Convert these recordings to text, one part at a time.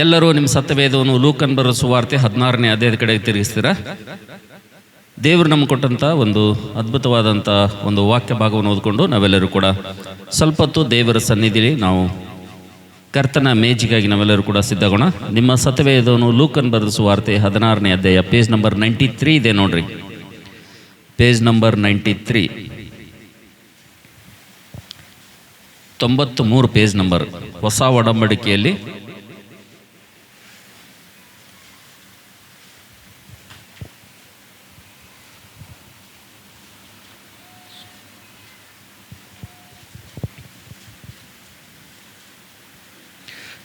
ಎಲ್ಲರೂ ನಿಮ್ಮ ಸತ್ಯವೇದವನ್ನು ಲೂಕನ್ ಬರೋ ಸುವಾರ್ತೆ 16ನೇ ಅಧ್ಯಾಯದ ಕಡೆ ತಿರುಗಿಸ್ತೀರಾ? ದೇವರು ನಮ್ಗೆ ಕೊಟ್ಟಂಥ ಒಂದು ಅದ್ಭುತವಾದಂಥ ಒಂದು ವಾಕ್ಯ ಭಾಗವನ್ನು ಓದ್ಕೊಂಡು ನಾವೆಲ್ಲರೂ ಕೂಡ ಸ್ವಲ್ಪ ಹೊತ್ತು ದೇವರ ಸನ್ನಿಧಿಯಲ್ಲಿ ನಾವು ಕರ್ತನ ಮೇಜಿಗಾಗಿ ನಾವೆಲ್ಲರೂ ಕೂಡ ಸಿದ್ಧಗೋಣ. ನಿಮ್ಮ ಸತ್ಯವೇದವನ್ನು ಲೂಕನ್ ಬರೆದ ಸುವಾರ್ತೆ 16ನೇ ಅಧ್ಯಾಯ ಪೇಜ್ ನಂಬರ್ 93 ಇದೆ ನೋಡ್ರಿ. Page number 93, 93 page number. ಹೊಸ ಒಡಂಬಡಿಕೆಯಲ್ಲಿ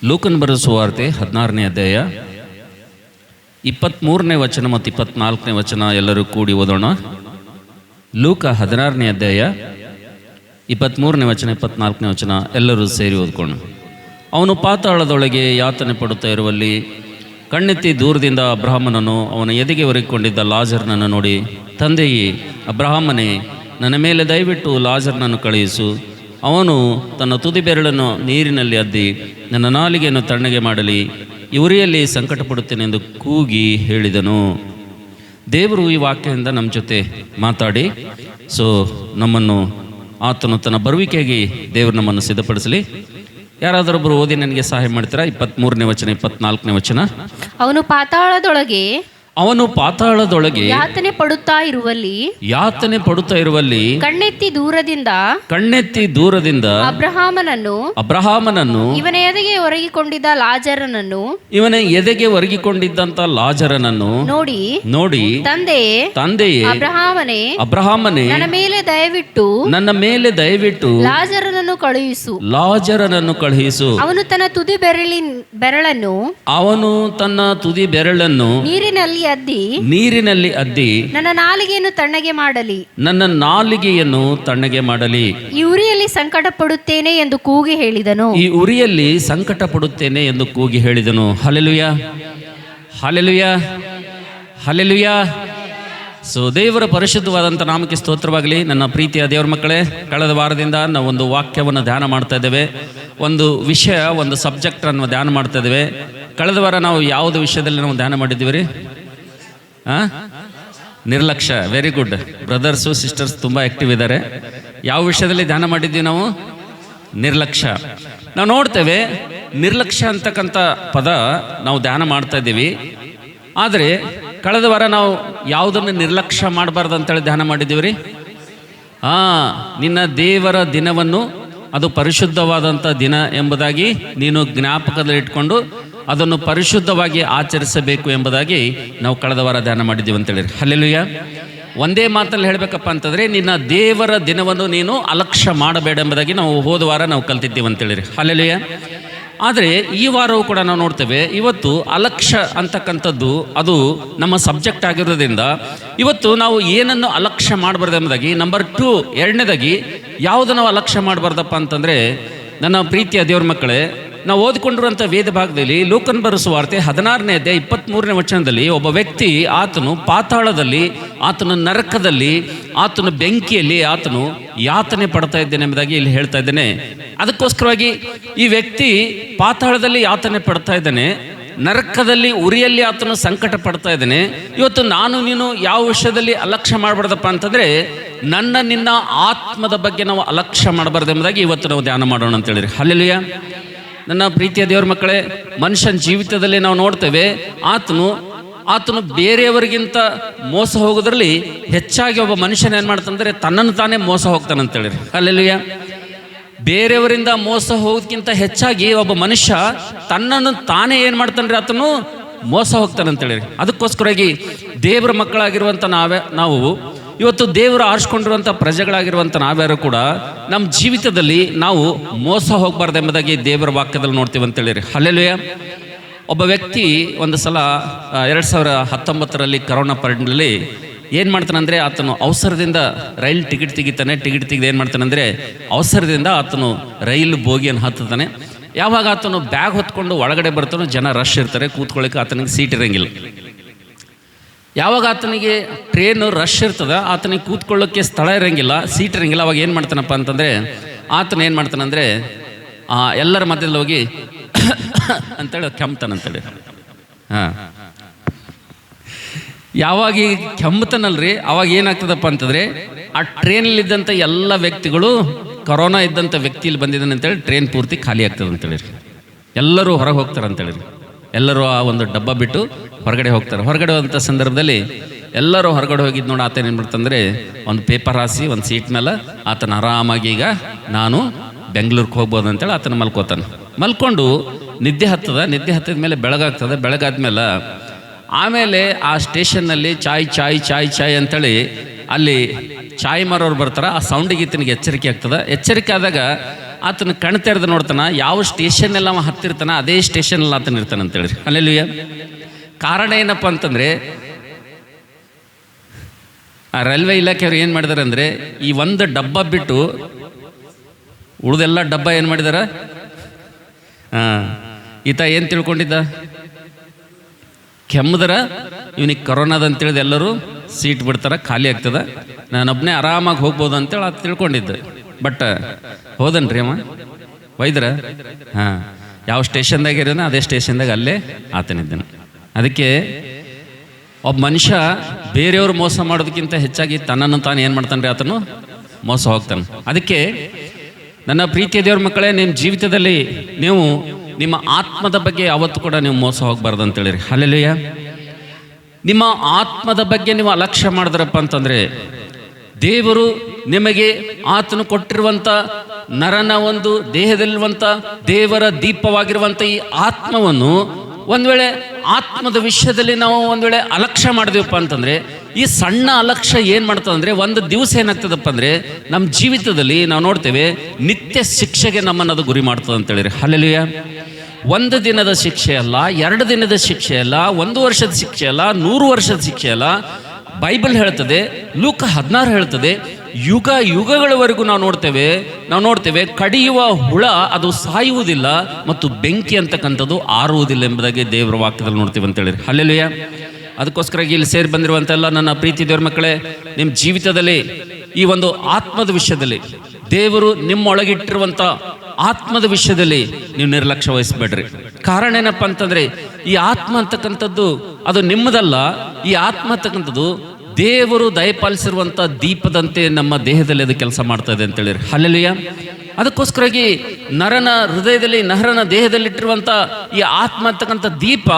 ಲೂಕನ್ ಬರೆದ ಸುವಾರ್ತೆ 16ನೇ ಅಧ್ಯಾಯ 23ನೇ ವಚನ ಮತ್ತು 24ನೇ ವಚನ ಎಲ್ಲರೂ ಕೂಡಿ ಓದೋಣ. ಲೂಕ 16ನೇ ಅಧ್ಯಾಯ 23ನೇ ವಚನ 24ನೇ ವಚನ ಎಲ್ಲರೂ ಸೇರಿ ಓದ್ಕೊಂಡು. ಅವನು ಪಾತಾಳದೊಳಗೆ ಯಾತನೆ ಪಡುತ್ತಾ ಇರುವಲ್ಲಿ ಕಣ್ಣೆತ್ತಿ ದೂರದಿಂದ ಅಬ್ರಹಾಮನನ್ನು ಅವನ ಎದೆಗೆ ಒರಗಿಕೊಂಡಿದ್ದ ಲಾಜರನನ್ನು ನೋಡಿ, ತಂದೆಯೇ ಅಬ್ರಹಾಮನೇ, ನನ್ನ ಮೇಲೆ ದಯವಿಟ್ಟು ಲಾಜರನನ್ನು ಕಳುಹಿಸು. ಅವನು ತನ್ನ ತುದಿ ಬೆರಳನ್ನು ನೀರಿನಲ್ಲಿ ಅದ್ದಿ ನನ್ನ ನಾಲಿಗೆಯನ್ನು ತಣ್ಣಗೆ ಮಾಡಲಿ, ಈ ಉರಿಯಲ್ಲಿ ಸಂಕಟ ಪಡುತ್ತೇನೆಂದು ಕೂಗಿ ಹೇಳಿದನು. ದೇವರು ಈ ವಾಕ್ಯದಿಂದ ನಮ್ಮ ಜೊತೆ ಮಾತಾಡಿ ನಮ್ಮನ್ನು ಆತನು ತನ್ನ ಬರುವಿಕೆಗೆ ದೇವರು ನಮ್ಮನ್ನು ಸಿದ್ಧಪಡಿಸಲಿ. ಯಾರಾದರೊಬ್ಬರು ಓದಿ ನನಗೆ ಸಹಾಯ ಮಾಡ್ತೀರಾ? 23ನೇ ವಚನ 24ನೇ ವಚನ. ಅವನು ಪಾತಾಳದೊಳಗೆ ಯಾತನೆ ಪಡುತ್ತಾ ಇರುವಲ್ಲಿ ಕಣ್ಣೆತ್ತಿ ದೂರದಿಂದ ಅಬ್ರಹಾಮನನ್ನು ಇವನ ಎದೆಗೆ ಒರಗಿಕೊಂಡಿದ್ದಂತ ಲಾಜರನನ್ನು ನೋಡಿ ತಂದೆಯೇ ಅಬ್ರಹಾಮನೇ, ನನ್ನ ಮೇಲೆ ದಯವಿಟ್ಟು ಲಾಜರನನ್ನು ಕಳುಹಿಸು. ಅವನು ತನ್ನ ತುದಿ ಬೆರಳನ್ನು ನೀರಿನಲ್ಲಿ ಅದ್ದಿ ನನ್ನ ನಾಲಿಗೆಯನ್ನು ತಣ್ಣಗೆ ಮಾಡಲಿ, ಈ ಉರಿಯಲ್ಲಿ ಸಂಕಟ ಪಡುತ್ತೇನೆ ಎಂದು ಕೂಗಿ ಹೇಳಿದನು. Hallelujah, hallelujah, hallelujah. ದೇವರ ಪರಿಶುದ್ಧವಾದಂಥ ನಾಮಕ್ಕೆ ಸ್ತೋತ್ರವಾಗಲಿ. ನನ್ನ ಪ್ರೀತಿಯ ದೇವರ ಮಕ್ಕಳೇ, ಕಳೆದ ವಾರದಿಂದ ನಾವು ಒಂದು ವಾಕ್ಯವನ್ನು ಧ್ಯಾನ ಮಾಡ್ತಾ ಇದ್ದೇವೆ, ಒಂದು ವಿಷಯ, ಒಂದು ಸಬ್ಜೆಕ್ಟ್ ಅನ್ನು ಧ್ಯಾನ ಮಾಡ್ತಾ ಇದ್ದೇವೆ. ಕಳೆದ ವಾರ ನಾವು ಯಾವುದು ವಿಷಯದಲ್ಲಿ ನಾವು ಧ್ಯಾನ ಮಾಡಿದ್ದೀವಿ ರೀ? ನಿರ್ಲಕ್ಷ್ಯ. Very good. ಬ್ರದರ್ಸು ಸಿಸ್ಟರ್ಸ್ ತುಂಬ ಆ್ಯಕ್ಟಿವ್ ಇದ್ದಾರೆ. ಯಾವ ವಿಷಯದಲ್ಲಿ ಧ್ಯಾನ ಮಾಡಿದ್ದೀವಿ ನಾವು? ನಿರ್ಲಕ್ಷ್ಯ. ನಾವು ನೋಡ್ತೇವೆ, ನಿರ್ಲಕ್ಷ್ಯ ಅಂತಕ್ಕಂಥ ಪದ ನಾವು ಧ್ಯಾನ ಮಾಡ್ತಾ ಇದ್ದೀವಿ. ಆದರೆ ಕಳೆದ ವಾರ ನಾವು ಯಾವುದನ್ನು ನಿರ್ಲಕ್ಷ್ಯ ಮಾಡಬಾರ್ದು ಅಂತೇಳಿ ಧ್ಯಾನ ಮಾಡಿದ್ದೀವಿ ರೀ? ನಿನ್ನ ದೇವರ ದಿನವನ್ನು ಅದು ಪರಿಶುದ್ಧವಾದಂಥ ದಿನ ಎಂಬುದಾಗಿ ನೀನು ಜ್ಞಾಪಕದಲ್ಲಿಟ್ಕೊಂಡು ಅದನ್ನು ಪರಿಶುದ್ಧವಾಗಿ ಆಚರಿಸಬೇಕು ಎಂಬುದಾಗಿ ನಾವು ಕಳೆದ ವಾರ ಧ್ಯಾನ ಮಾಡಿದ್ದೀವಿ ಅಂತೇಳಿ. ಹಲ್ಲೆಲೂಯಾ. ಒಂದೇ ಮಾತಲ್ಲಿ ಹೇಳಬೇಕಪ್ಪ ಅಂತಂದರೆ, ನಿನ್ನ ದೇವರ ದಿನವನ್ನು ನೀನು ಅಲಕ್ಷ್ಯ ಮಾಡಬೇಡ ಎಂಬುದಾಗಿ ನಾವು ಹೋದ ವಾರ ನಾವು ಕಲ್ತಿದ್ದೀವಿ ಅಂತೇಳಿ. ಹಲ್ಲೆಲೂಯಾ. ಆದರೆ ಈ ವಾರವೂ ಕೂಡ ನಾವು ನೋಡ್ತೇವೆ, ಇವತ್ತು ಅಲಕ್ಷ್ಯ ಅಂತಕ್ಕಂಥದ್ದು ಅದು ನಮ್ಮ ಸಬ್ಜೆಕ್ಟ್ ಆಗಿರೋದ್ರಿಂದ ಇವತ್ತು ನಾವು ಏನನ್ನು ಅಲಕ್ಷ್ಯ ಮಾಡಬಾರ್ದು ಎಂಬುದಾಗಿ. ನಂಬರ್ 2, ಎರಡನೇದಾಗಿ ಯಾವುದು ನಾವು ಅಲಕ್ಷ್ಯ ಮಾಡಬಾರ್ದಪ್ಪ ಅಂತಂದರೆ, ನನ್ನ ಪ್ರೀತಿಯ ದೇವ್ರ ಮಕ್ಕಳೇ, ನಾವು ಓದಿಕೊಂಡಿರುವಂಥ ವೇದ ಭಾಗದಲ್ಲಿ ಲೂಕನ್ ಬರೆದ ಸುವಾರ್ತೆ 16ನೇ ಅಧ್ಯಾಯ 23ನೇ ವಚನದಲ್ಲಿ ಒಬ್ಬ ವ್ಯಕ್ತಿ, ಆತನು ಪಾತಾಳದಲ್ಲಿ, ಆತನು ನರಕದಲ್ಲಿ, ಆತನು ಬೆಂಕಿಯಲ್ಲಿ ಆತನು ಯಾತನೆ ಪಡ್ತಾ ಇದ್ದೇನೆ ಎಂಬುದಾಗಿ ಇಲ್ಲಿ ಹೇಳ್ತಾ ಇದ್ದೇನೆ. ಅದಕ್ಕೋಸ್ಕರವಾಗಿ ಈ ವ್ಯಕ್ತಿ ಪಾತಾಳದಲ್ಲಿ ಯಾತನೆ ಪಡ್ತಾ ಇದ್ದಾನೆ, ನರಕದಲ್ಲಿ ಉರಿಯಲ್ಲಿ ಆತನು ಸಂಕಟ ಪಡ್ತಾ ಇದ್ದಾನೆ. ಇವತ್ತು ನಾನು ನೀನು ಯಾವ ವಿಷಯದಲ್ಲಿ ಅಲಕ್ಷ್ಯ ಮಾಡಬಾರ್ದಪ್ಪ ಅಂತಂದರೆ, ನಿನ್ನ ಆತ್ಮದ ಬಗ್ಗೆ ನಾವು ಅಲಕ್ಷ್ಯ ಮಾಡಬಾರ್ದು ಎಂಬುದಾಗಿ ಇವತ್ತು ನಾವು ಧ್ಯಾನ ಮಾಡೋಣ ಅಂತೇಳಿರಿ. ಹಲ್ಲೆಲೂಯಾ. ನನ್ನ ಪ್ರೀತಿಯ ದೇವರ ಮಕ್ಕಳೇ, ಮನುಷ್ಯನ ಜೀವಿತದಲ್ಲಿ ನಾವು ನೋಡ್ತೇವೆ, ಆತನು ಬೇರೆಯವರಿಗಿಂತ ಮೋಸ ಹೋಗೋದ್ರಲ್ಲಿ ಹೆಚ್ಚಾಗಿ ಒಬ್ಬ ಮನುಷ್ಯನ ಏನು ಮಾಡ್ತಾನಂದರೆ ತನ್ನನ್ನು ತಾನೇ ಮೋಸ ಹೋಗ್ತಾನಂತೇಳಿರಿ. ಹಲ್ಲೆಲೂಯಾ. ಬೇರೆಯವರಿಂದ ಮೋಸ ಹೋಗೋದಕ್ಕಿಂತ ಹೆಚ್ಚಾಗಿ ಒಬ್ಬ ಮನುಷ್ಯ ತನ್ನನ್ನು ತಾನೇ ಏನು ಮಾಡ್ತಾನೆ, ಆತನು ಮೋಸ ಹೋಗ್ತಾನಂತೇಳಿರಿ. ಅದಕ್ಕೋಸ್ಕರವಾಗಿ ದೇವರ ಮಕ್ಕಳಾಗಿರುವಂಥ ನಾವು ಇವತ್ತು ದೇವರು ಆರಿಸ್ಕೊಂಡಿರುವಂಥ ಪ್ರಜೆಗಳಾಗಿರುವಂಥ ನಾವ್ಯಾರು ಕೂಡ ನಮ್ಮ ಜೀವಿತದಲ್ಲಿ ನಾವು ಮೋಸ ಹೋಗಬಾರ್ದು ಎಂಬುದಾಗಿ ದೇವರ ವಾಕ್ಯದಲ್ಲಿ ನೋಡ್ತೀವಿ ಅಂತೇಳಿರಿ. ಹಲ್ಲೆಲೂಯಾ. ಒಬ್ಬ ವ್ಯಕ್ತಿ ಒಂದು ಸಲ 2019ರಲ್ಲಿ ಕರೋನಾ ಪೀರಿಯಡ್ನಲ್ಲಿ ಏನು ಮಾಡ್ತಾನಂದರೆ, ಆತನು ಅವಸರದಿಂದ ರೈಲ್ ಟಿಕೆಟ್ ತೆಗೆದು ಏನು ಮಾಡ್ತಾನಂದರೆ ಅವಸರದಿಂದ ಆತನು ರೈಲು ಬೋಗಿಯನ್ನು ಹತ್ತಾನೆ. ಯಾವಾಗ ಆತನು ಬ್ಯಾಗ್ ಹೊತ್ಕೊಂಡು ಒಳಗಡೆ ಬರ್ತಾನೋ, ಜನ ರಶ್ ಇರ್ತಾರೆ, ಕೂತ್ಕೊಳ್ಳಿಕ್ಕೆ ಆತನಿಗೆ ಸೀಟ್ ಇರೋಂಗಿಲ್ಲ. ಯಾವಾಗ ಆತನಿಗೆ ಟ್ರೇನು ರಶ್ ಇರ್ತದೆ, ಆತನಿಗೆ ಕೂತ್ಕೊಳ್ಳೋಕ್ಕೆ ಸ್ಥಳ ಇರೋಂಗಿಲ್ಲ, ಸೀಟ್ ಇರೋಂಗಿಲ್ಲ. ಅವಾಗ ಏನು ಮಾಡ್ತಾನಪ್ಪ ಅಂತಂದರೆ, ಆತನ ಏನು ಮಾಡ್ತಾನಂದರೆ ಎಲ್ಲರ ಮಧ್ಯದಲ್ಲಿ ಹೋಗಿ ಅಂತೇಳಿ ಕೆಮ್ತಾನಂತೇಳಿ. ಹಾಂ, ಯಾವಾಗ ಈ ಕೆಮ್ಮತನಲ್ರಿ ಅವಾಗ ಏನಾಗ್ತದಪ್ಪ ಅಂತಂದರೆ ಆ ಟ್ರೈನಲ್ಲಿದ್ದಂಥ ಎಲ್ಲ ವ್ಯಕ್ತಿಗಳು ಕೊರೋನಾ ಇದ್ದಂಥ ವ್ಯಕ್ತಿ ಇಲ್ಲಿ ಬಂದಿದ್ದಾನೆ ಅಂತೇಳಿ ಟ್ರೈನ್ ಪೂರ್ತಿ ಖಾಲಿ ಆಗ್ತದೆ ಅಂತೇಳಿ. ಎಲ್ಲರೂ ಹೊರಗೆ ಹೋಗ್ತಾರೆ ಅಂತೇಳಿ. ಎಲ್ಲರೂ ಆ ಒಂದು ಡಬ್ಬ ಬಿಟ್ಟು ಹೊರಗಡೆ ಹೋಗ್ತಾರೆ. ಹೊರಗಡೆ ಹೋದಂಥ ಸಂದರ್ಭದಲ್ಲಿ ಎಲ್ಲರೂ ಹೊರಗಡೆ ಹೋಗಿದ್ದು ನೋಡಿ ಆತನ ಏನು ಮಾಡ್ತಂದರೆ ಒಂದು ಪೇಪರ್ ಹಾಸಿ ಒಂದು ಸೀಟ್ ಮೇಲೆ ಆತನ ಆರಾಮಾಗಿ ಈಗ ನಾನು ಬೆಂಗಳೂರಿಗೆ ಹೋಗ್ಬೋದು ಅಂತೇಳಿ ಆತನ ಮಲ್ಕೋತಾನೆ. ಮಲ್ಕೊಂಡು ನಿದ್ದೆ ಹತ್ತಿದ ಮೇಲೆ ಬೆಳಗಾಗ್ತದೆ. ಬೆಳಗಾದ್ಮೇಲೆ ಆಮೇಲೆ ಆ ಸ್ಟೇಷನ್ನಲ್ಲಿ ಚಾಯ್ ಅಂತೇಳಿ ಅಲ್ಲಿ ಚಾಯ್ ಮಾರೋರು ಬರ್ತಾರೆ. ಆ ಸೌಂಡಿಗೆ ಈತನಿಗೆ ಎಚ್ಚರಿಕೆ ಆಗ್ತದೆ. ಎಚ್ಚರಿಕೆ ಆದಾಗ ಆತನ ಕಣ್ ತೆರೆದು ನೋಡ್ತಾನೆ, ಯಾವ ಸ್ಟೇಷನ್ ಎಲ್ಲ ಹತ್ತಿರ್ತಾನೆ ಅದೇ ಸ್ಟೇಷನಲ್ಲಿ ಆತನ ಇರ್ತಾನೆ ಅಂತೇಳಿ. ಅಲ್ಲೆಲ್ಲೂಯ್ಯ. ಕಾರಣ ಏನಪ್ಪ ಅಂತಂದರೆ ಆ ರೈಲ್ವೆ ಇಲಾಖೆಯವ್ರು ಏನು ಮಾಡಿದಾರೆ ಅಂದರೆ ಈ ಒಂದು ಡಬ್ಬ ಬಿಟ್ಟು ಉಳಿದೆಲ್ಲ ಡಬ್ಬ ಏನು ಮಾಡಿದಾರೆ, ಈತ ಏನು ತಿಳ್ಕೊಂಡಿದ್ದ, ಕೆಮ್ಮದರ ಇವನಿಗೆ ಕೊರೋನಾದ ಅಂತೇಳಿದ ಎಲ್ಲರೂ ಸೀಟ್ ಬಿಡ್ತಾರೆ, ಖಾಲಿ ಆಗ್ತದೆ, ನಾನೊಬ್ಬನೇ ಆರಾಮಾಗಿ ಹೋಗ್ಬೋದು ಅಂತೇಳಿ ಅದು ತಿಳ್ಕೊಂಡಿದ್ದೆ. ಬಟ್ ಹೋದನ್ರಿ ಅಮ್ಮ ಒಯ್ದ್ರ. ಹಾಂ, ಯಾವ ಸ್ಟೇಷನ್ದಾಗ ಇರೋನ ಅದೇ ಸ್ಟೇಷನ್ದಾಗ ಅಲ್ಲೇ ಆತನಿದ್ದಾನೆ. ಅದಕ್ಕೆ ಒಬ್ಬ ಮನುಷ್ಯ ಬೇರೆಯವ್ರು ಮೋಸ ಮಾಡೋದಕ್ಕಿಂತ ಹೆಚ್ಚಾಗಿ ತನ್ನನ್ನು ತಾನು ಏನು ಮಾಡ್ತಾನೆ, ಆತನು ಮೋಸ ಹೋಗ್ತಾನೆ. ಅದಕ್ಕೆ ನನ್ನ ಪ್ರೀತಿಯ ದೇವ್ರ ಮಕ್ಕಳೇ, ನಿಮ್ಮ ಜೀವಿತದಲ್ಲಿ ನೀವು ನಿಮ್ಮ ಆತ್ಮದ ಬಗ್ಗೆ ಯಾವತ್ತೂ ಕೂಡ ನೀವು ಮೋಸ ಹೋಗಬಾರ್ದು ಅಂತೇಳಿರಿ. ಹಲ್ಲೆಲೂಯಾ. ನಿಮ್ಮ ಆತ್ಮದ ಬಗ್ಗೆ ನೀವು ಅಲಕ್ಷ್ಯ ಮಾಡಿದ್ರಪ್ಪ ಅಂತಂದರೆ ದೇವರು ನಿಮಗೆ ಆತನು ಕೊಟ್ಟಿರುವಂಥ ನರನ ಒಂದು ದೇಹದಲ್ಲಿರುವಂಥ ದೇವರ ದೀಪವಾಗಿರುವಂಥ ಈ ಆತ್ಮವನ್ನು ಒಂದು ವೇಳೆ ಆತ್ಮದ ವಿಷಯದಲ್ಲಿ ನಾವು ಒಂದು ವೇಳೆ ಅಲಕ್ಷ್ಯ ಮಾಡಿದೆವಪ್ಪ ಅಂತಂದರೆ ಈ ಸಣ್ಣ ಅಲಕ್ಷ್ಯ ಏನು ಮಾಡ್ತದೆ ಅಂದರೆ ಒಂದು ದಿವಸ ಏನಾಗ್ತದಪ್ಪ ಅಂದರೆ ನಮ್ಮ ಜೀವಿತದಲ್ಲಿ ನಾವು ನೋಡ್ತೇವೆ ನಿತ್ಯ ಶಿಕ್ಷೆಗೆ ನಮ್ಮನ್ನು ಅದು ಗುರಿ ಮಾಡ್ತದೆ ಅಂತೇಳಿರಿ. ಹಲ್ಲೆಲೂಯಾ. ಒಂದು ದಿನದ ಶಿಕ್ಷೆ ಅಲ್ಲ, 2 ದಿನದ ಶಿಕ್ಷೆ ಅಲ್ಲ, 1 ವರ್ಷದ ಶಿಕ್ಷೆ ಅಲ್ಲ, 100 ವರ್ಷದ ಶಿಕ್ಷೆ ಅಲ್ಲ. ಬೈಬಲ್ ಹೇಳ್ತದೆ, ಲೂಕ 16 ಹೇಳ್ತದೆ, ಯುಗ ಯುಗಗಳವರೆಗೂ ನಾವು ನೋಡ್ತೇವೆ ಕಡಿಯುವ ಹುಳ ಅದು ಸಾಯುವುದಿಲ್ಲ ಮತ್ತು ಬೆಂಕಿ ಅಂತಕ್ಕಂಥದ್ದು ಆರುವುದಿಲ್ಲ ಎಂಬುದಾಗಿ ದೇವರ ವಾಕ್ಯದಲ್ಲಿ ನೋಡ್ತೀವಿ ಅಂತೇಳಿ. ಹಲ್ಲೆಲೂಯಾ. ಅದಕ್ಕೋಸ್ಕರ ಇಲ್ಲಿ ಸೇರಿ ಬಂದಿರುವಂತೆಲ್ಲ ನನ್ನ ಪ್ರೀತಿ ದೇವ್ರ ಮಕ್ಕಳೇ, ನಿಮ್ಮ ಜೀವಿತದಲ್ಲಿ ಈ ಒಂದು ಆತ್ಮದ ವಿಷಯದಲ್ಲಿ ದೇವರು ನಿಮ್ಮೊಳಗಿಟ್ಟಿರುವಂಥ ಆತ್ಮದ ವಿಷಯದಲ್ಲಿ ನೀವು ನಿರ್ಲಕ್ಷ್ಯ ವಹಿಸಬೇಡ್ರಿ. ಕಾರಣ ಏನಪ್ಪ ಅಂತಂದರೆ ಈ ಆತ್ಮ ಅಂತಕ್ಕಂಥದ್ದು ಅದು ನಿಮ್ಮದಲ್ಲ. ಈ ಆತ್ಮ ಅಂತಕ್ಕಂಥದ್ದು ದೇವರು ದಯಪಾಲಿಸಿರುವಂಥ ದೀಪದಂತೆ ನಮ್ಮ ದೇಹದಲ್ಲಿ ಅದು ಕೆಲಸ ಮಾಡ್ತಾ ಇದೆ ಅಂತೇಳಿರಿ. ಹಲ್ಲೆಲೂಯಾ. ಅದಕ್ಕೋಸ್ಕರಾಗಿ ನರನ ಹೃದಯದಲ್ಲಿ ನರನ ದೇಹದಲ್ಲಿಟ್ಟಿರುವಂಥ ಈ ಆತ್ಮ ಅಂತಕ್ಕಂಥ ದೀಪ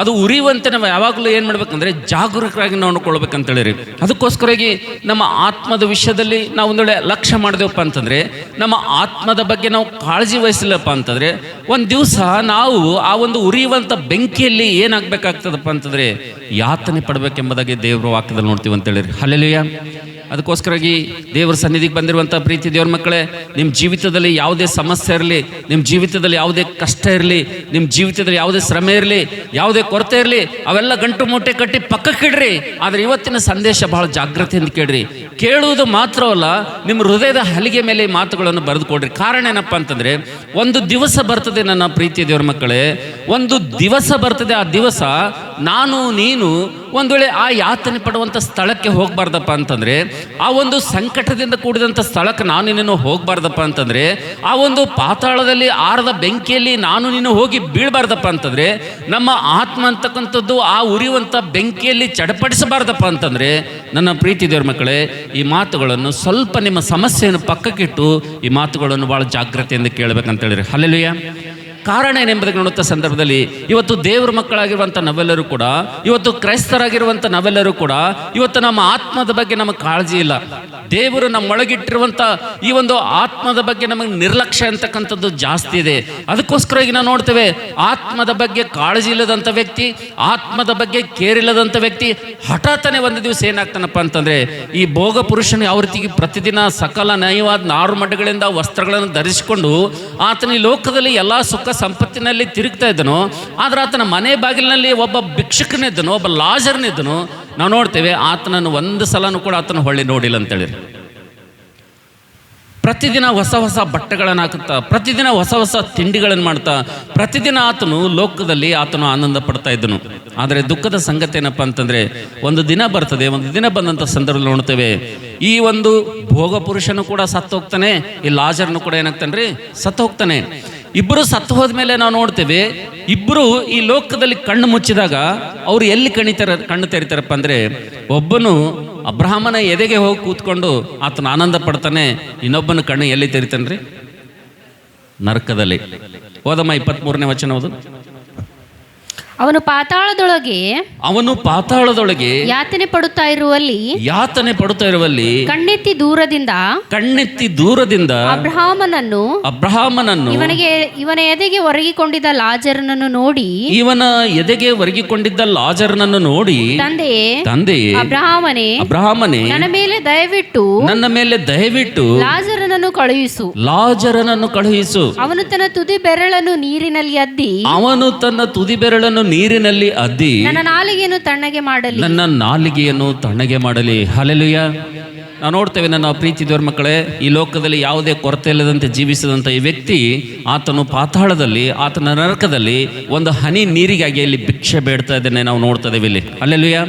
ಅದು ಉರಿಯುವಂತೆ ನಾವು ಯಾವಾಗಲೂ ಏನು ಮಾಡ್ಬೇಕಂದ್ರೆ ಜಾಗರೂಕರಾಗಿ ನಾವು ನೋಡ್ಕೊಳ್ಬೇಕಂತೇಳಿರಿ. ಅದಕ್ಕೋಸ್ಕರಾಗಿ ನಮ್ಮ ಆತ್ಮದ ವಿಷಯದಲ್ಲಿ ನಾವು ಒಂದೊಳ್ಳೆ ಲಕ್ಷ್ಯ ಮಾಡಿದೆವಪ್ಪ ಅಂತಂದರೆ, ನಮ್ಮ ಆತ್ಮದ ಬಗ್ಗೆ ನಾವು ಕಾಳಜಿ ವಹಿಸಲಿಲ್ಲಪ್ಪ ಅಂತಂದರೆ ಒಂದು ದಿವಸ ನಾವು ಆ ಒಂದು ಉರಿಯುವಂಥ ಬೆಂಕಿಯಲ್ಲಿ ಏನಾಗಬೇಕಾಗ್ತದಪ್ಪ ಅಂತಂದರೆ ಯಾತನೆ ಪಡಬೇಕೆಂಬುದಾಗಿ ದೇವರ ವಾಕ್ಯದಲ್ಲಿ ನೋಡ್ತೀವಿ ಅಂತೇಳಿರಿ. ಹಲ್ಲೆಲೂಯಾ. ಅದಕ್ಕೋಸ್ಕರಾಗಿ ದೇವರ ಸನ್ನಿಧಿಗೆ ಬಂದಿರುವಂಥ ಪ್ರೀತಿ ದೇವ್ರ ಮಕ್ಕಳೇ, ನಿಮ್ಮ ಜೀವಿತದಲ್ಲಿ ಯಾವುದೇ ಸಮಸ್ಯೆ ಇರಲಿ, ನಿಮ್ಮ ಜೀವಿತದಲ್ಲಿ ಯಾವುದೇ ಕಷ್ಟ ಇರಲಿ, ನಿಮ್ಮ ಜೀವಿತದಲ್ಲಿ ಯಾವುದೇ ಶ್ರಮೆ ಇರಲಿ, ಯಾವುದೇ ಕೊರತೆ ಇರಲಿ, ಅವೆಲ್ಲ ಗಂಟು ಮೂಟೆ ಕಟ್ಟಿ ಪಕ್ಕಕ್ಕಿಡ್ರಿ. ಆದರೆ ಇವತ್ತಿನ ಸಂದೇಶ ಬಹಳ ಜಾಗೃತಿಯಿಂದ ಕೇಳ್ರಿ. ಕೇಳುವುದು ಮಾತ್ರವಲ್ಲ, ನಿಮ್ಮ ಹೃದಯದ ಹಲಿಗೆ ಮೇಲೆ ಮಾತುಗಳನ್ನು ಬರೆದುಕೊಡ್ರಿ. ಕಾರಣ ಏನಪ್ಪ ಅಂತಂದರೆ ಒಂದು ದಿವಸ ಬರ್ತದೆ ನನ್ನ ಪ್ರೀತಿಯ ದೇವ್ರ ಮಕ್ಕಳೇ, ಒಂದು ದಿವಸ ಬರ್ತದೆ. ಆ ದಿವಸ ನಾನು ನೀನು ಒಂದು ವೇಳೆ ಆ ಯಾತನೆ ಪಡುವಂಥ ಸ್ಥಳಕ್ಕೆ ಹೋಗಬಾರ್ದಪ್ಪ ಅಂತಂದರೆ, ಆ ಒಂದು ಸಂಕಟದಿಂದ ಕೂಡಿದಂಥ ಸ್ಥಳಕ್ಕೆ ನಾನು ನೀನು ಹೋಗಬಾರ್ದಪ್ಪ ಅಂತಂದರೆ, ಆ ಒಂದು ಪಾತಾಳದಲ್ಲಿ ಆರದ ಬೆಂಕಿಯಲ್ಲಿ ನಾನು ನೀನು ಹೋಗಿ ಬೀಳಬಾರ್ದಪ್ಪ ಅಂತಂದರೆ, ನಮ್ಮ ಆತ್ಮ ಅಂತಕ್ಕಂಥದ್ದು ಆ ಉರಿಯುವಂಥ ಬೆಂಕಿಯಲ್ಲಿ ಚಡಪಡಿಸಬಾರ್ದಪ್ಪ ಅಂತಂದರೆ, ನನ್ನ ಪ್ರೀತಿ ದೇವ್ರ ಮಕ್ಕಳೇ, ಈ ಮಾತುಗಳನ್ನು ಸ್ವಲ್ಪ ನಿಮ್ಮ ಸಮಸ್ಯೆಯನ್ನು ಪಕ್ಕಕ್ಕಿಟ್ಟು ಈ ಮಾತುಗಳನ್ನು ಭಾಳ ಜಾಗ್ರತೆಯಿಂದ ಕೇಳಬೇಕಂತೇಳಿರಿ. ಹಲ್ಲೆಲೂಯಾ. ಕಾರಣ ಏನೆಂಬುದಕ್ಕೆ ನೋಡುವಂಥ ಸಂದರ್ಭದಲ್ಲಿ ಇವತ್ತು ದೇವರ ಮಕ್ಕಳಾಗಿರುವಂಥ ನಾವೆಲ್ಲರೂ ಕೂಡ, ಇವತ್ತು ಕ್ರೈಸ್ತರಾಗಿರುವಂಥ ನಾವೆಲ್ಲರೂ ಕೂಡ ಇವತ್ತು ನಮ್ಮ ಆತ್ಮದ ಬಗ್ಗೆ ನಮಗೆ ಕಾಳಜಿ ಇಲ್ಲ. ದೇವರು ನಮ್ಮೊಳಗಿಟ್ಟಿರುವಂಥ ಈ ಒಂದು ಆತ್ಮದ ಬಗ್ಗೆ ನಮಗೆ ನಿರ್ಲಕ್ಷ್ಯ ಅಂತಕ್ಕಂಥದ್ದು ಜಾಸ್ತಿ ಇದೆ. ಅದಕ್ಕೋಸ್ಕರ ಈಗ ನಾವು ನೋಡ್ತೇವೆ, ಆತ್ಮದ ಬಗ್ಗೆ ಕಾಳಜಿ ಇಲ್ಲದಂಥ ವ್ಯಕ್ತಿ, ಆತ್ಮದ ಬಗ್ಗೆ ಕೇರ್ ಇಲ್ಲದಂಥ ವ್ಯಕ್ತಿ ಹಠಾತ್ತನೆ ಒಂದು ದಿವಸ ಏನಾಗ್ತಾನಪ್ಪ ಅಂತಂದರೆ, ಈ ಭೋಗ ಪುರುಷನು ಯಾವ ರೀತಿಗೆ ಪ್ರತಿದಿನ ಸಕಲ ನಯವಾದ ನಾರುಮಡ್ಗಳಿಂದ ವಸ್ತ್ರಗಳನ್ನು ಧರಿಸಿಕೊಂಡು ಆತನ ಈ ಲೋಕದಲ್ಲಿ ಎಲ್ಲ ಸುಖ ಸಂಪತ್ತಿನಲ್ಲಿ ತಿರುಗ್ತಾ ಇದ್ದನು. ಆದರೆ ಆತನ ಮನೆ ಬಾಗಿಲಿನಲ್ಲಿ ಒಬ್ಬ ಭಿಕ್ಷುಕನಿದ್ದನು, ಒಬ್ಬ ಲಾಜರ್ನಿದ್ದನು. ನಾವು ನೋಡ್ತೇವೆ ಆತನನ್ನು ಒಂದು ಸಲನೂ ಕೂಡ ಆತನ ಹೊಳ್ಳಿ ನೋಡಿಲ್ಲ ಅಂತೇಳಿ. ಪ್ರತಿದಿನ ಹೊಸ ಹೊಸ ಬಟ್ಟೆಗಳನ್ನು ಹಾಕುತ್ತಾ, ಪ್ರತಿದಿನ ಹೊಸ ಹೊಸ ತಿಂಡಿಗಳನ್ನು ಮಾಡ್ತಾ, ಪ್ರತಿದಿನ ಆತನು ಲೋಕದಲ್ಲಿ ಆತನು ಆನಂದ ಪಡ್ತಾ ಇದ್ದನು. ಆದರೆ ದುಃಖದ ಸಂಗತಿ ಏನಪ್ಪ ಅಂತಂದರೆ, ಒಂದು ದಿನ ಬರ್ತದೆ, ಒಂದು ದಿನ ಬಂದಂಥ ಸಂದರ್ಭದಲ್ಲಿ ನೋಡ್ತೇವೆ ಈ ಒಂದು ಭೋಗ ಪುರುಷನು ಕೂಡ ಸತ್ತು ಹೋಗ್ತಾನೆ, ಈ ಲಾಜರ್ನು ಕೂಡ ಏನಾಗ್ತಾನೆ ರೀ, ಸತ್ತು ಹೋಗ್ತಾನೆ. ಇಬ್ಬರು ಸತ್ತು ಹೋದ್ಮೇಲೆ ನಾವು ನೋಡ್ತೇವೆ, ಇಬ್ಬರು ಈ ಲೋಕದಲ್ಲಿ ಕಣ್ಣು ಮುಚ್ಚಿದಾಗ ಅವ್ರು ಎಲ್ಲಿ ಕಣ್ಣು ತೆರಿತಾರಪ್ಪ ಅಂದ್ರೆ, ಒಬ್ಬನು ಅಬ್ರಹಾಮನ ಎದೆಗೆ ಹೋಗಿ ಕೂತ್ಕೊಂಡು ಆತನ ಆನಂದ ಪಡ್ತಾನೆ, ಇನ್ನೊಬ್ಬನ ಕಣ್ಣು ಎಲ್ಲಿ ತೆರಿತಾನ್ರಿ? ನರಕದಲ್ಲಿ. ಓದಮ್ಮ 23ನೇ ವಚನ ಓದು. ಅವನು ಪಾತಾಳದೊಳಗೆ ಯಾತನೆ ಪಡುತ್ತಾ ಇರುವಲ್ಲಿ ಕಣ್ಣೆತ್ತಿ ದೂರದಿಂದ ಅಬ್ರಹಾಮನನ್ನು ಇವನ ಎದೆಗೆ ಒರಗಿಕೊಂಡಿದ್ದ ಲಾಜರನನ್ನು ನೋಡಿ ತಂದೆಯೇ ಅಬ್ರಹಾಮನೇ ನನ್ನ ಮೇಲೆ ದಯವಿಟ್ಟು ಲಾಜರನನ್ನು ಕಳುಹಿಸು. ಅವನು ತನ್ನ ತುದಿ ಬೆರಳನ್ನು ನೀರಿನಲ್ಲಿ ಅದ್ದಿ ನನ್ನ ನಾಲಿಗೆಯನ್ನು ತಣ್ಣಗೆ ಮಾಡಲಿ. ಹಲ್ಲೆಲೂಯಾ. ನಾವು ನೋಡ್ತೇವೆ, ನನ್ನ ಪ್ರೀತಿ ದೇವರ ಮಕ್ಕಳೇ, ಈ ಲೋಕದಲ್ಲಿ ಯಾವುದೇ ಕೊರತೆ ಇಲ್ಲದಂತೆ ಜೀವಿಸಿದಂಥ ಈ ವ್ಯಕ್ತಿ, ಆತನು ಪಾತಾಳದಲ್ಲಿ, ಆತನ ನರಕದಲ್ಲಿ ಒಂದು ಹನಿ ನೀರಿಗಾಗಿ ಇಲ್ಲಿ ಭಿಕ್ಷೆ ಬೇಡ್ತಾ ಇದ್ದೇನೆ ನಾವು ನೋಡ್ತಾ ಇದ್ದೇವೆ ಇಲ್ಲಿ. ಹಲ್ಲೆಲೂಯಾ.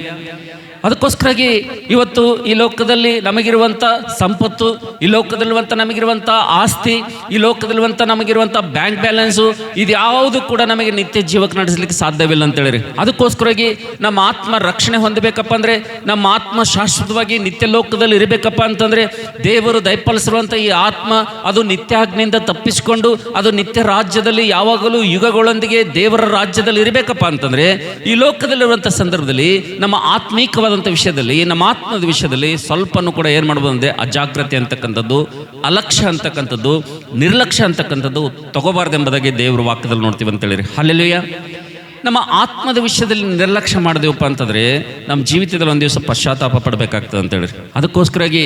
ಅದಕ್ಕೋಸ್ಕರಾಗಿ ಇವತ್ತು ಈ ಲೋಕದಲ್ಲಿ ನಮಗಿರುವಂಥ ಸಂಪತ್ತು, ಈ ಲೋಕದಲ್ಲಿರುವಂಥ ನಮಗಿರುವಂಥ ಆಸ್ತಿ, ಈ ಲೋಕದಲ್ಲಿರುವಂಥ ನಮಗಿರುವಂಥ ಬ್ಯಾಂಕ್ ಬ್ಯಾಲೆನ್ಸು, ಇದು ಯಾವುದು ಕೂಡ ನಮಗೆ ನಿತ್ಯ ಜೀವಕ್ಕೆ ನಡೆಸಲಿಕ್ಕೆ ಸಾಧ್ಯವಿಲ್ಲ ಅಂತ ಹೇಳಿರಿ. ಅದಕ್ಕೋಸ್ಕರಾಗಿ ನಮ್ಮ ಆತ್ಮ ರಕ್ಷಣೆ ಹೊಂದಬೇಕಪ್ಪ ಅಂದರೆ, ನಮ್ಮ ಆತ್ಮ ಶಾಶ್ವತವಾಗಿ ನಿತ್ಯ ಲೋಕದಲ್ಲಿ ಇರಬೇಕಪ್ಪ ಅಂತಂದರೆ, ದೇವರು ದಯಪಾಲಿಸಿರುವಂಥ ಈ ಆತ್ಮ ಅದು ನಿತ್ಯಾಗ್ನಿಯಿಂದ ತಪ್ಪಿಸಿಕೊಂಡು ಅದು ನಿತ್ಯ ರಾಜ್ಯದಲ್ಲಿ ಯಾವಾಗಲೂ ಯುಗಗಳೊಂದಿಗೆ ದೇವರ ರಾಜ್ಯದಲ್ಲಿ ಇರಬೇಕಪ್ಪ ಅಂತಂದರೆ, ಈ ಲೋಕದಲ್ಲಿರುವಂಥ ಸಂದರ್ಭದಲ್ಲಿ ನಮ್ಮ ಆತ್ಮೀಕವಾದ ವಿಷಯದಲ್ಲಿ, ನಮ್ಮ ಆತ್ಮದ ವಿಷಯದಲ್ಲಿ ಸ್ವಲ್ಪನೂ ಕೂಡ ಏನು ಮಾಡ್ಬೋದು ಅಂದರೆ, ಅಜಾಗ್ರತೆ ಅಂತಕ್ಕಂಥದ್ದು, ಅಲಕ್ಷ್ಯ ಅಂತಕ್ಕಂಥದ್ದು, ನಿರ್ಲಕ್ಷ್ಯ ಅಂತಕ್ಕಂಥದ್ದು ತಗೋಬಾರ್ದೆಂಬುದಾಗಿ ದೇವರ ವಾಕ್ಯದಲ್ಲಿ ನೋಡ್ತೀವಿ ಅಂತ ಹೇಳಿರಿ. ಹಲ್ಲೆಲೂಯಾ. ನಮ್ಮ ಆತ್ಮದ ವಿಷಯದಲ್ಲಿ ನಿರ್ಲಕ್ಷ್ಯ ಮಾಡಿದೆವಪ್ಪ ಅಂತಂದರೆ ನಮ್ಮ ಜೀವಿತದಲ್ಲಿ ಒಂದು ದಿವಸ ಪಶ್ಚಾತ್ತಾಪ ಪಡಬೇಕಾಗ್ತದೆ ಅಂತ ಹೇಳಿರಿ. ಅದಕ್ಕೋಸ್ಕರಾಗಿ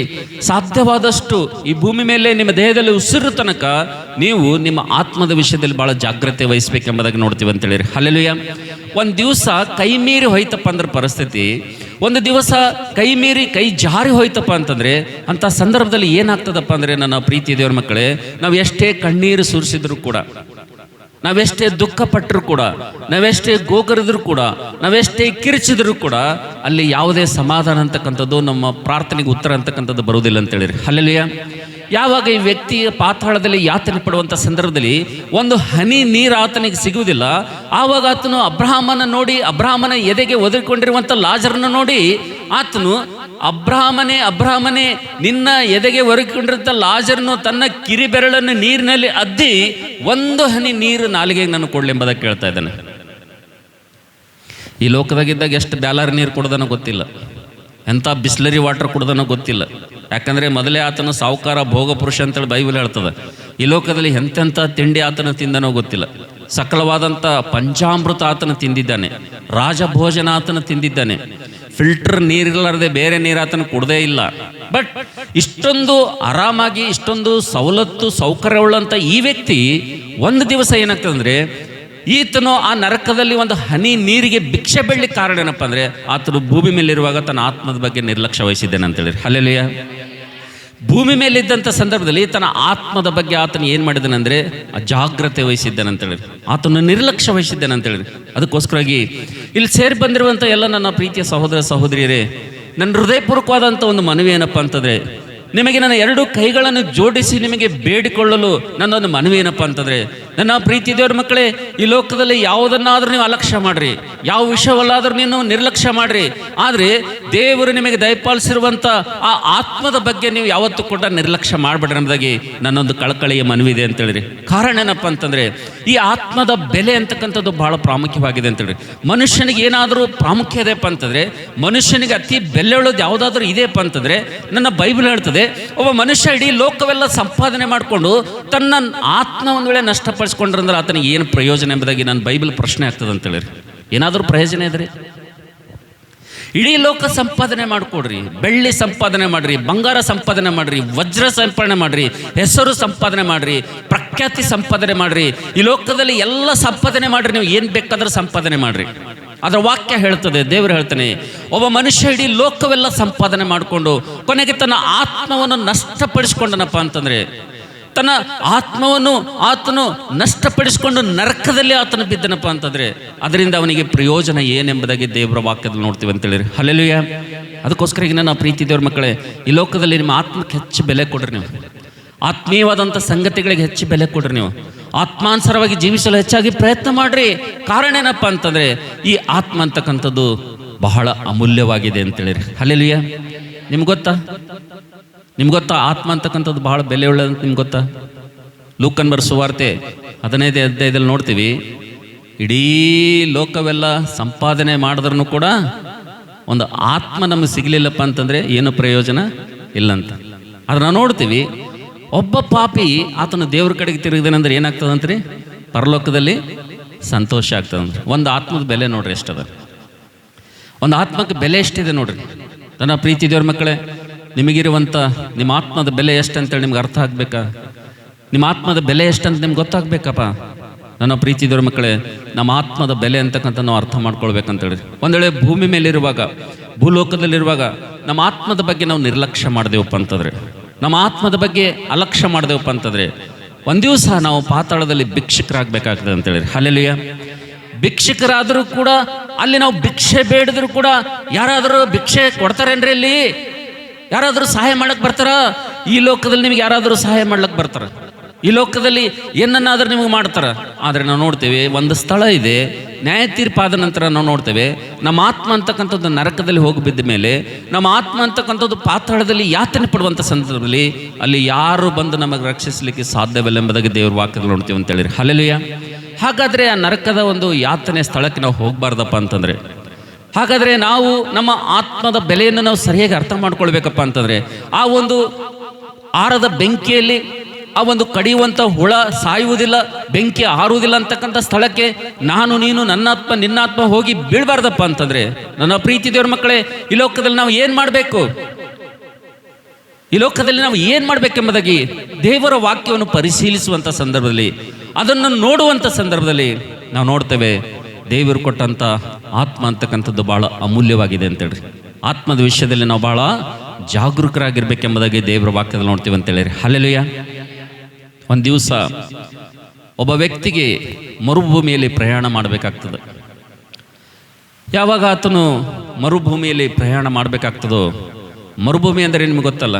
ಸಾಧ್ಯವಾದಷ್ಟು ಈ ಭೂಮಿ ಮೇಲೆ ನಿಮ್ಮ ದೇಹದಲ್ಲಿ ಉಸಿರು ತನಕ ನೀವು ನಿಮ್ಮ ಆತ್ಮದ ವಿಷಯದಲ್ಲಿ ಭಾಳ ಜಾಗ್ರತೆ ವಹಿಸಬೇಕೆಂಬುದಾಗಿ ನೋಡ್ತೀವಿ ಅಂತ ಹೇಳಿರಿ. ಹಲ್ಲೆಲೂಯಾ. ಒಂದು ದಿವಸ ಕೈ ಮೀರಿ ಹೋಯ್ತಪ್ಪ ಅಂದ್ರೆ ಪರಿಸ್ಥಿತಿ, ಒಂದು ದಿವಸ ಕೈ ಮೀರಿ ಕೈ ಜಾರಿ ಹೋಯ್ತಪ್ಪ ಅಂತಂದರೆ, ಅಂಥ ಸಂದರ್ಭದಲ್ಲಿ ಏನಾಗ್ತದಪ್ಪ ಅಂದರೆ, ನನ್ನ ಪ್ರೀತಿ ದೇವರ ಮಕ್ಕಳೇ, ನಾವು ಎಷ್ಟೇ ಕಣ್ಣೀರು ಸುರಿಸಿದ್ರು ಕೂಡ, ನಾವೆಷ್ಟೇ ದುಃಖ ಪಟ್ಟರು ಕೂಡ, ನಾವೆಷ್ಟೇ ಗೋಗರಿದ್ರು ಕೂಡ, ನಾವೆಷ್ಟೇ ಕಿರಿಚಿದ್ರು ಕೂಡ ಅಲ್ಲಿ ಯಾವುದೇ ಸಮಾಧಾನ ಅಂತಕ್ಕಂಥದ್ದು, ನಮ್ಮ ಪ್ರಾರ್ಥನೆಗೆ ಉತ್ತರ ಅಂತಕ್ಕಂಥದ್ದು ಬರುವುದಿಲ್ಲ ಅಂತ ಹೇಳಿರಿ. ಹಲ್ಲೆಲೂಯಾ. ಯಾವಾಗ ಈ ವ್ಯಕ್ತಿ ಪಾತಾಳದಲ್ಲಿ ಯಾತನೆ ಪಡುವಂಥ ಸಂದರ್ಭದಲ್ಲಿ ಒಂದು ಹನಿ ನೀರು ಆತನಿಗೆ ಸಿಗುವುದಿಲ್ಲ, ಆವಾಗ ಆತನು ಅಬ್ರಹಾಮನ ನೋಡಿ, ಅಬ್ರಹಾಮನ ಎದೆಗೆ ಒದಗಿಕೊಂಡಿರುವಂಥ ಲಾಜರನ್ನು ನೋಡಿ ಆತನು, ಅಬ್ರಹಾಮನೇ ನಿನ್ನ ಎದೆಗೆ ಒರಗಿಕೊಂಡಿರುವಂಥ ಲಾಜರನು ತನ್ನ ಕಿರಿಬೆರಳನ್ನು ನೀರಿನಲ್ಲಿ ಅದ್ದಿ ಒಂದು ಹನಿ ನೀರು ನಾಲಿಗೆಗೆ ನಾನು ಕೊಡಲಿ ಎಂಬುದಾಗಿ ಕೇಳ್ತಾ ಇದ್ದಾನೆ. ಈ ಲೋಕದಾಗಿದ್ದಾಗ ಎಷ್ಟು ಬ್ಯಾಲರ್ ನೀರು ಕೊಡೋದನ್ನೋ ಗೊತ್ತಿಲ್ಲ, ಎಂಥ ಬಿಸ್ಲರಿ ವಾಟರ್ ಕೊಡೋದನ್ನೋ ಗೊತ್ತಿಲ್ಲ. ಯಾಕಂದರೆ ಮೊದಲೇ ಆತನ ಸಾಹುಕಾರ ಭೋಗ ಪುರುಷ ಅಂತೇಳಿ ಬೈಬಲ್ ಹೇಳ್ತದೆ. ಈ ಲೋಕದಲ್ಲಿ ಎಂತೆಂಥ ತಿಂಡಿ ಆತನ ತಿಂದನೋ ಗೊತ್ತಿಲ್ಲ. ಸಕಲವಾದಂಥ ಪಂಚಾಮೃತ ಆತನ ತಿಂದಿದ್ದಾನೆ, ರಾಜಭೋಜನ ಆತನ ತಿಂದಿದ್ದಾನೆ, ಫಿಲ್ಟರ್ ನೀರಿಲ್ಲದೆ ಬೇರೆ ನೀರು ಆತನ ಕುಡ್ದೇ ಇಲ್ಲ. ಬಟ್ ಇಷ್ಟೊಂದು ಆರಾಮಾಗಿ, ಇಷ್ಟೊಂದು ಸವಲತ್ತು ಸೌಕರ್ಯವುಳ್ಳಂಥ ಈ ವ್ಯಕ್ತಿ ಒಂದು ದಿವಸ ಏನಾಗ್ತದೆ ಅಂದರೆ, ಈತನು ಆ ನರಕದಲ್ಲಿ ಒಂದು ಹನಿ ನೀರಿಗೆ ಭಿಕ್ಷೆ ಬೇಡಲಿಕ್ಕೆ ಕಾರಣ ಏನಪ್ಪ ಅಂದರೆ, ಆತನು ಭೂಮಿ ಮೇಲಿರುವಾಗ ತನ್ನ ಆತ್ಮದ ಬಗ್ಗೆ ನಿರ್ಲಕ್ಷ್ಯ ವಹಿಸಿದ್ದೇನೆ ಅಂತೇಳಿ. ಹಲ್ಲೆಲೂಯಾ. ಭೂಮಿ ಮೇಲಿದ್ದಂಥ ಸಂದರ್ಭದಲ್ಲಿ ತನ್ನ ಆತ್ಮದ ಬಗ್ಗೆ ಆತನು ಏನು ಮಾಡಿದ್ದಾನೆ ಅಂದರೆ, ಅಜಾಗ್ರತೆ ವಹಿಸಿದ್ದಾನೆ ಅಂತೇಳಿ, ಆತನು ನಿರ್ಲಕ್ಷ್ಯ ವಹಿಸಿದ್ದಾನೆ ಅಂತೇಳಿ. ಅದಕ್ಕೋಸ್ಕರಾಗಿ ಇಲ್ಲಿ ಸೇರಿ ಬಂದಿರುವಂಥ ಎಲ್ಲ ನನ್ನ ಪ್ರೀತಿಯ ಸಹೋದರ ಸಹೋದರಿಯರೇ, ನನ್ನ ಹೃದಯಪೂರ್ವಕವಾದಂಥ ಒಂದು ಮನವಿ ಏನಪ್ಪ ಅಂತಂದರೆ, ನಿಮಗೆ ನನ್ನ ಎರಡು ಕೈಗಳನ್ನು ಜೋಡಿಸಿ ನಿಮಗೆ ಬೇಡಿಕೊಳ್ಳಲು ನನ್ನೊಂದು ಮನವಿ ಏನಪ್ಪ ಅಂತಂದರೆ, ನನ್ನ ಪ್ರೀತಿ ದೇವರ ಮಕ್ಕಳೇ, ಈ ಲೋಕದಲ್ಲಿ ಯಾವುದನ್ನಾದರೂ ನೀವು ಅಲಕ್ಷ್ಯ ಮಾಡಿರಿ, ಯಾವ ವಿಷಯವಲ್ಲಾದರೂ ನೀನು ನಿರ್ಲಕ್ಷ್ಯ ಮಾಡಿರಿ, ಆದರೆ ದೇವರು ನಿಮಗೆ ದಯಪಾಲಿಸಿರುವಂಥ ಆ ಆತ್ಮದ ಬಗ್ಗೆ ನೀವು ಯಾವತ್ತೂ ಕೂಡ ನಿರ್ಲಕ್ಷ್ಯ ಮಾಡಬೇಡ್ರಿ ಎಂಬುದಾಗಿ ನನ್ನೊಂದು ಕಳಕಳಿಯ ಮನವಿ ಇದೆ ಅಂತೇಳಿರಿ. ಕಾರಣ ಏನಪ್ಪ ಅಂತಂದರೆ, ಈ ಆತ್ಮದ ಬೆಲೆ ಅಂತಕ್ಕಂಥದ್ದು ಬಹಳ ಪ್ರಾಮುಖ್ಯವಾಗಿದೆ ಅಂತೇಳಿ. ಮನುಷ್ಯನಿಗೆ ಏನಾದರೂ ಪ್ರಾಮುಖ್ಯ ಇದೆಯಪ್ಪ ಅಂತಂದರೆ, ಮನುಷ್ಯನಿಗೆ ಅತಿ ಬೆಲೆ ಉಳ್ಳೋದು ಯಾವುದಾದ್ರೂ ಇದೆಯಪ್ಪ ಅಂತಂದರೆ, ನನ್ನ ಬೈಬಲ್ ಹೇಳ್ತದೆ, ಒಬ್ಬ ಮನುಷ್ಯ ಇಡೀ ಲೋಕವೆಲ್ಲ ಸಂಪಾದನೆ ಮಾಡಿಕೊಂಡು ತನ್ನ ಆತ್ಮ ಒಂದು ವೇಳೆ ನಷ್ಟಪಡಿಸ್ಕೊಂಡ್ರಂದ್ರೆ ಆತನಿಗೆ ಏನು ಪ್ರಯೋಜನ ಎಂಬುದಾಗಿ ನನ್ನ ಬೈಬಲ್ ಪ್ರಶ್ನೆ ಆಗ್ತದೆ ಅಂತೇಳಿ. ಏನಾದರೂ ಪ್ರಯೋಜನ ಇದ್ರಿ? ಇಡೀ ಲೋಕ ಸಂಪಾದನೆ ಮಾಡಿಕೊಡ್ರಿ, ಬೆಳ್ಳಿ ಸಂಪಾದನೆ ಮಾಡಿರಿ, ಬಂಗಾರ ಸಂಪಾದನೆ ಮಾಡಿರಿ, ವಜ್ರ ಸಂಪಾದನೆ ಮಾಡಿರಿ, ಹೆಸರು ಸಂಪಾದನೆ ಮಾಡಿರಿ, ಪ್ರಖ್ಯಾತಿ ಸಂಪಾದನೆ ಮಾಡಿರಿ, ಈ ಲೋಕದಲ್ಲಿ ಎಲ್ಲ ಸಂಪಾದನೆ ಮಾಡಿರಿ, ನೀವು ಏನು ಬೇಕಾದರೂ ಸಂಪಾದನೆ ಮಾಡಿರಿ. ಅದರ ವಾಕ್ಯ ಹೇಳ್ತದೆ, ದೇವರು ಹೇಳ್ತಾನೆ, ಒಬ್ಬ ಮನುಷ್ಯ ಇಡೀ ಲೋಕವೆಲ್ಲ ಸಂಪಾದನೆ ಮಾಡಿಕೊಂಡು ಕೊನೆಗೆ ತನ್ನ ಆತ್ಮವನ್ನು ನಷ್ಟಪಡಿಸ್ಕೊಂಡನಪ್ಪ ಅಂತಂದರೆ, ತನ್ನ ಆತ್ಮವನ್ನು ಆತನು ನಷ್ಟಪಡಿಸಿಕೊಂಡು ನರಕದಲ್ಲಿ ಆತನು ಬಿದ್ದನಪ್ಪ ಅಂತಂದರೆ ಅದರಿಂದ ಅವನಿಗೆ ಪ್ರಯೋಜನ ಏನೆಂಬುದಾಗಿ ದೇವರ ವಾಕ್ಯದಲ್ಲಿ ನೋಡ್ತೀವಿ ಅಂತೇಳಿರಿ. ಹಲ್ಲೆಲೂಯಾ. ಅದಕ್ಕೋಸ್ಕರ ಈಗ ನನ್ನ ಪ್ರೀತಿ ದೇವ್ರ ಮಕ್ಕಳೇ, ಈ ಲೋಕದಲ್ಲಿ ನಿಮ್ಮ ಆತ್ಮಕ್ಕೆ ಹೆಚ್ಚು ಬೆಲೆ ಕೊಡ್ರಿ, ನೀವು ಆತ್ಮೀಯವಾದಂಥ ಸಂಗತಿಗಳಿಗೆ ಹೆಚ್ಚು ಬೆಲೆ ಕೊಡ್ರಿ, ನೀವು ಆತ್ಮಾನುಸಾರವಾಗಿ ಜೀವಿಸಲು ಹೆಚ್ಚಾಗಿ ಪ್ರಯತ್ನ ಮಾಡ್ರಿ. ಕಾರಣ ಏನಪ್ಪ ಅಂತಂದರೆ ಈ ಆತ್ಮ ಅಂತಕ್ಕಂಥದ್ದು ಬಹಳ ಅಮೂಲ್ಯವಾಗಿದೆ ಅಂತೇಳಿರಿ. ಹಲ್ಲೆಲೂಯಾ. ನಿಮ್ಗೆ ಗೊತ್ತಾ ಆತ್ಮ ಅಂತಕ್ಕಂಥದ್ದು ಬಹಳ ಬೆಲೆ ಉಳ್ಳದಂತ ನಿಮ್ಗೆ ಗೊತ್ತಾ? ಲೂಕನ್ ಬರೆದ ಸುವಾರ್ತೆ 15ನೇ ಅಧ್ಯಾಯದಲ್ಲಿ ನೋಡ್ತೀವಿ, ಇಡೀ ಲೋಕವೆಲ್ಲ ಸಂಪಾದನೆ ಮಾಡಿದ್ರೂ ಕೂಡ ಒಂದು ಆತ್ಮ ನಮಗೆ ಸಿಗಲಿಲ್ಲಪ್ಪ ಅಂತಂದರೆ ಏನು ಪ್ರಯೋಜನ ಇಲ್ಲಂತ. ಅದನ್ನ ನೋಡ್ತೀವಿ. ಒಬ್ಬ ಪಾಪಿ ಆತನ ದೇವ್ರ ಕಡೆಗೆ ತಿರುಗಿದನಂದ್ರೆ ಏನಾಗ್ತದಂತ್ರಿ? ಪರಲೋಕದಲ್ಲಿ ಸಂತೋಷ ಆಗ್ತದಂದ್ರೆ. ಒಂದು ಆತ್ಮದ ಬೆಲೆ ನೋಡ್ರಿ ಎಷ್ಟದ. ಒಂದು ಆತ್ಮಕ್ಕೆ ಬೆಲೆ ಎಷ್ಟಿದೆ ನೋಡ್ರಿ. ನನ್ನ ಪ್ರೀತಿ ದೇವ್ರ ಮಕ್ಕಳೇ, ನಿಮಗಿರುವಂಥ ನಿಮ್ಮ ಆತ್ಮದ ಬೆಲೆ ಎಷ್ಟಂತೇಳಿ ನಿಮ್ಗೆ ಅರ್ಥ ಆಗ್ಬೇಕಾ? ನಿಮ್ಮ ಆತ್ಮದ ಬೆಲೆ ಎಷ್ಟಂತ ನಿಮ್ಗೆ ಗೊತ್ತಾಗ್ಬೇಕಪ್ಪ. ನನ್ನ ಪ್ರೀತಿ ದೇವ್ರ ಮಕ್ಕಳೇ, ನಮ್ಮ ಆತ್ಮದ ಬೆಲೆ ಅಂತಕ್ಕಂಥ ನಾವು ಅರ್ಥ ಮಾಡ್ಕೊಳ್ಬೇಕಂತೇಳಿ. ಒಂದು ವೇಳೆ ಭೂಮಿ ಮೇಲಿರುವಾಗ, ಭೂಲೋಕದಲ್ಲಿರುವಾಗ ನಮ್ಮ ಆತ್ಮದ ಬಗ್ಗೆ ನಾವು ನಿರ್ಲಕ್ಷ್ಯ ಮಾಡಿದೆವಪ್ಪ ಅಂತಂದರೆ, ನಮ್ಮ ಆತ್ಮದ ಬಗ್ಗೆ ಅಲಕ್ಷ್ಯ ಮಾಡಿದೆವಪ್ಪ ಅಂತಂದರೆ, ಒಂದು ದಿವಸ ನಾವು ಪಾತಾಳದಲ್ಲಿ ಭಿಕ್ಷಕರಾಗಬೇಕಾಗ್ತದೆ ಅಂತೇಳಿ. ಹಲ್ಲೆಲೂಯಾ. ಭಿಕ್ಷಕರಾದರೂ ಕೂಡ ಅಲ್ಲಿ ನಾವು ಭಿಕ್ಷೆ ಬೇಡಿದ್ರು ಕೂಡ ಯಾರಾದರೂ ಭಿಕ್ಷೆ ಕೊಡ್ತಾರೇನ್ರಿ? ಅಲ್ಲಿ ಯಾರಾದರೂ ಸಹಾಯ ಮಾಡಕ್ಕೆ ಬರ್ತಾರ? ಈ ಲೋಕದಲ್ಲಿ ನಿಮಗೆ ಯಾರಾದರೂ ಸಹಾಯ ಮಾಡ್ಲಕ್ಕೆ ಬರ್ತಾರ? ಈ ಲೋಕದಲ್ಲಿ ಏನನ್ನಾದರೂ ನಿಮಗೆ ಮಾಡ್ತಾರ? ಆದರೆ ನಾವು ನೋಡ್ತೇವೆ, ಒಂದು ಸ್ಥಳ ಇದೆ, ನ್ಯಾಯ ತೀರ್ಪಾದ ನಂತರ ನಾವು ನೋಡ್ತೇವೆ, ನಮ್ಮ ಆತ್ಮ ಅಂತಕ್ಕಂಥದ್ದು ನರಕದಲ್ಲಿ ಹೋಗಿ ಬಿದ್ದ ಮೇಲೆ, ನಮ್ಮ ಆತ್ಮ ಅಂತಕ್ಕಂಥದ್ದು ಪಾತಾಳದಲ್ಲಿ ಯಾತನೆ ಪಡುವಂಥ ಸಂದರ್ಭದಲ್ಲಿ ಅಲ್ಲಿ ಯಾರು ಬಂದು ನಮಗೆ ರಕ್ಷಿಸಲಿಕ್ಕೆ ಸಾಧ್ಯವಿಲ್ಲ ಎಂಬುದಾಗಿ ದೇವ್ರ ವಾಕ್ಯದಲ್ಲಿ ನೋಡ್ತೀವಿ ಅಂತೇಳಿರಿ. ಹಲ್ಲೆಲೂಯಾ. ಹಾಗಾದರೆ ಆ ನರಕದ ಒಂದು ಯಾತನೆ ಸ್ಥಳಕ್ಕೆ ನಾವು ಹೋಗಬಾರ್ದಪ್ಪ ಅಂತಂದರೆ, ಹಾಗಾದರೆ ನಾವು ನಮ್ಮ ಆತ್ಮದ ಬೆಲೆಯನ್ನು ನಾವು ಸರಿಯಾಗಿ ಅರ್ಥ ಮಾಡ್ಕೊಳ್ಬೇಕಪ್ಪ ಅಂತಂದರೆ, ಆ ಒಂದು ಆರದ ಬೆಂಕಿಯಲ್ಲಿ ಆ ಒಂದು ಕಡಿಯುವಂಥ ಹುಳ ಸಾಯುವುದಿಲ್ಲ, ಬೆಂಕಿ ಆರುವುದಿಲ್ಲ ಅಂತಕ್ಕಂಥ ಸ್ಥಳಕ್ಕೆ ನಾನು ನೀನು ನನ್ನ ಆತ್ಮ ನಿನ್ನ ಆತ್ಮ ಹೋಗಿ ಬೀಳಬಾರ್ದಪ್ಪ ಅಂತಂದರೆ, ನನ್ನ ಪ್ರೀತಿ ದೇವ್ರ ಮಕ್ಕಳೇ, ಈ ಲೋಕದಲ್ಲಿ ನಾವು ಏನು ಮಾಡಬೇಕು? ಈ ಲೋಕದಲ್ಲಿ ನಾವು ಏನು ಮಾಡಬೇಕೆಂಬುದಾಗಿ ದೇವರ ವಾಕ್ಯವನ್ನು ಪರಿಶೀಲಿಸುವಂಥ ಸಂದರ್ಭದಲ್ಲಿ, ಅದನ್ನು ನೋಡುವಂಥ ಸಂದರ್ಭದಲ್ಲಿ ನಾವು ನೋಡ್ತೇವೆ, ದೇವರು ಕೊಟ್ಟಂಥ ಆತ್ಮ ಅಂತಕ್ಕಂಥದ್ದು ಭಾಳ ಅಮೂಲ್ಯವಾಗಿದೆ ಅಂತೇಳಿ. ಆತ್ಮದ ವಿಷಯದಲ್ಲಿ ನಾವು ಭಾಳ ಜಾಗರೂಕರಾಗಿರ್ಬೇಕೆಂಬುದಾಗಿ ದೇವರ ವಾಕ್ಯದಲ್ಲಿ ನೋಡ್ತೀವಿ ಅಂತೇಳಿ. ಹಲ್ಲೆಲೂಯಾ. ಒಂದು ದಿವಸ ಒಬ್ಬ ವ್ಯಕ್ತಿಗೆ ಮರುಭೂಮಿಯಲ್ಲಿ ಪ್ರಯಾಣ ಮಾಡಬೇಕಾಗ್ತದೆ. ಯಾವಾಗ ಆತನು ಮರುಭೂಮಿಯಲ್ಲಿ ಪ್ರಯಾಣ ಮಾಡಬೇಕಾಗ್ತದೋ, ಮರುಭೂಮಿ ಅಂದರೆ ನಿಮ್ಗೆ ಗೊತ್ತಲ್ಲ,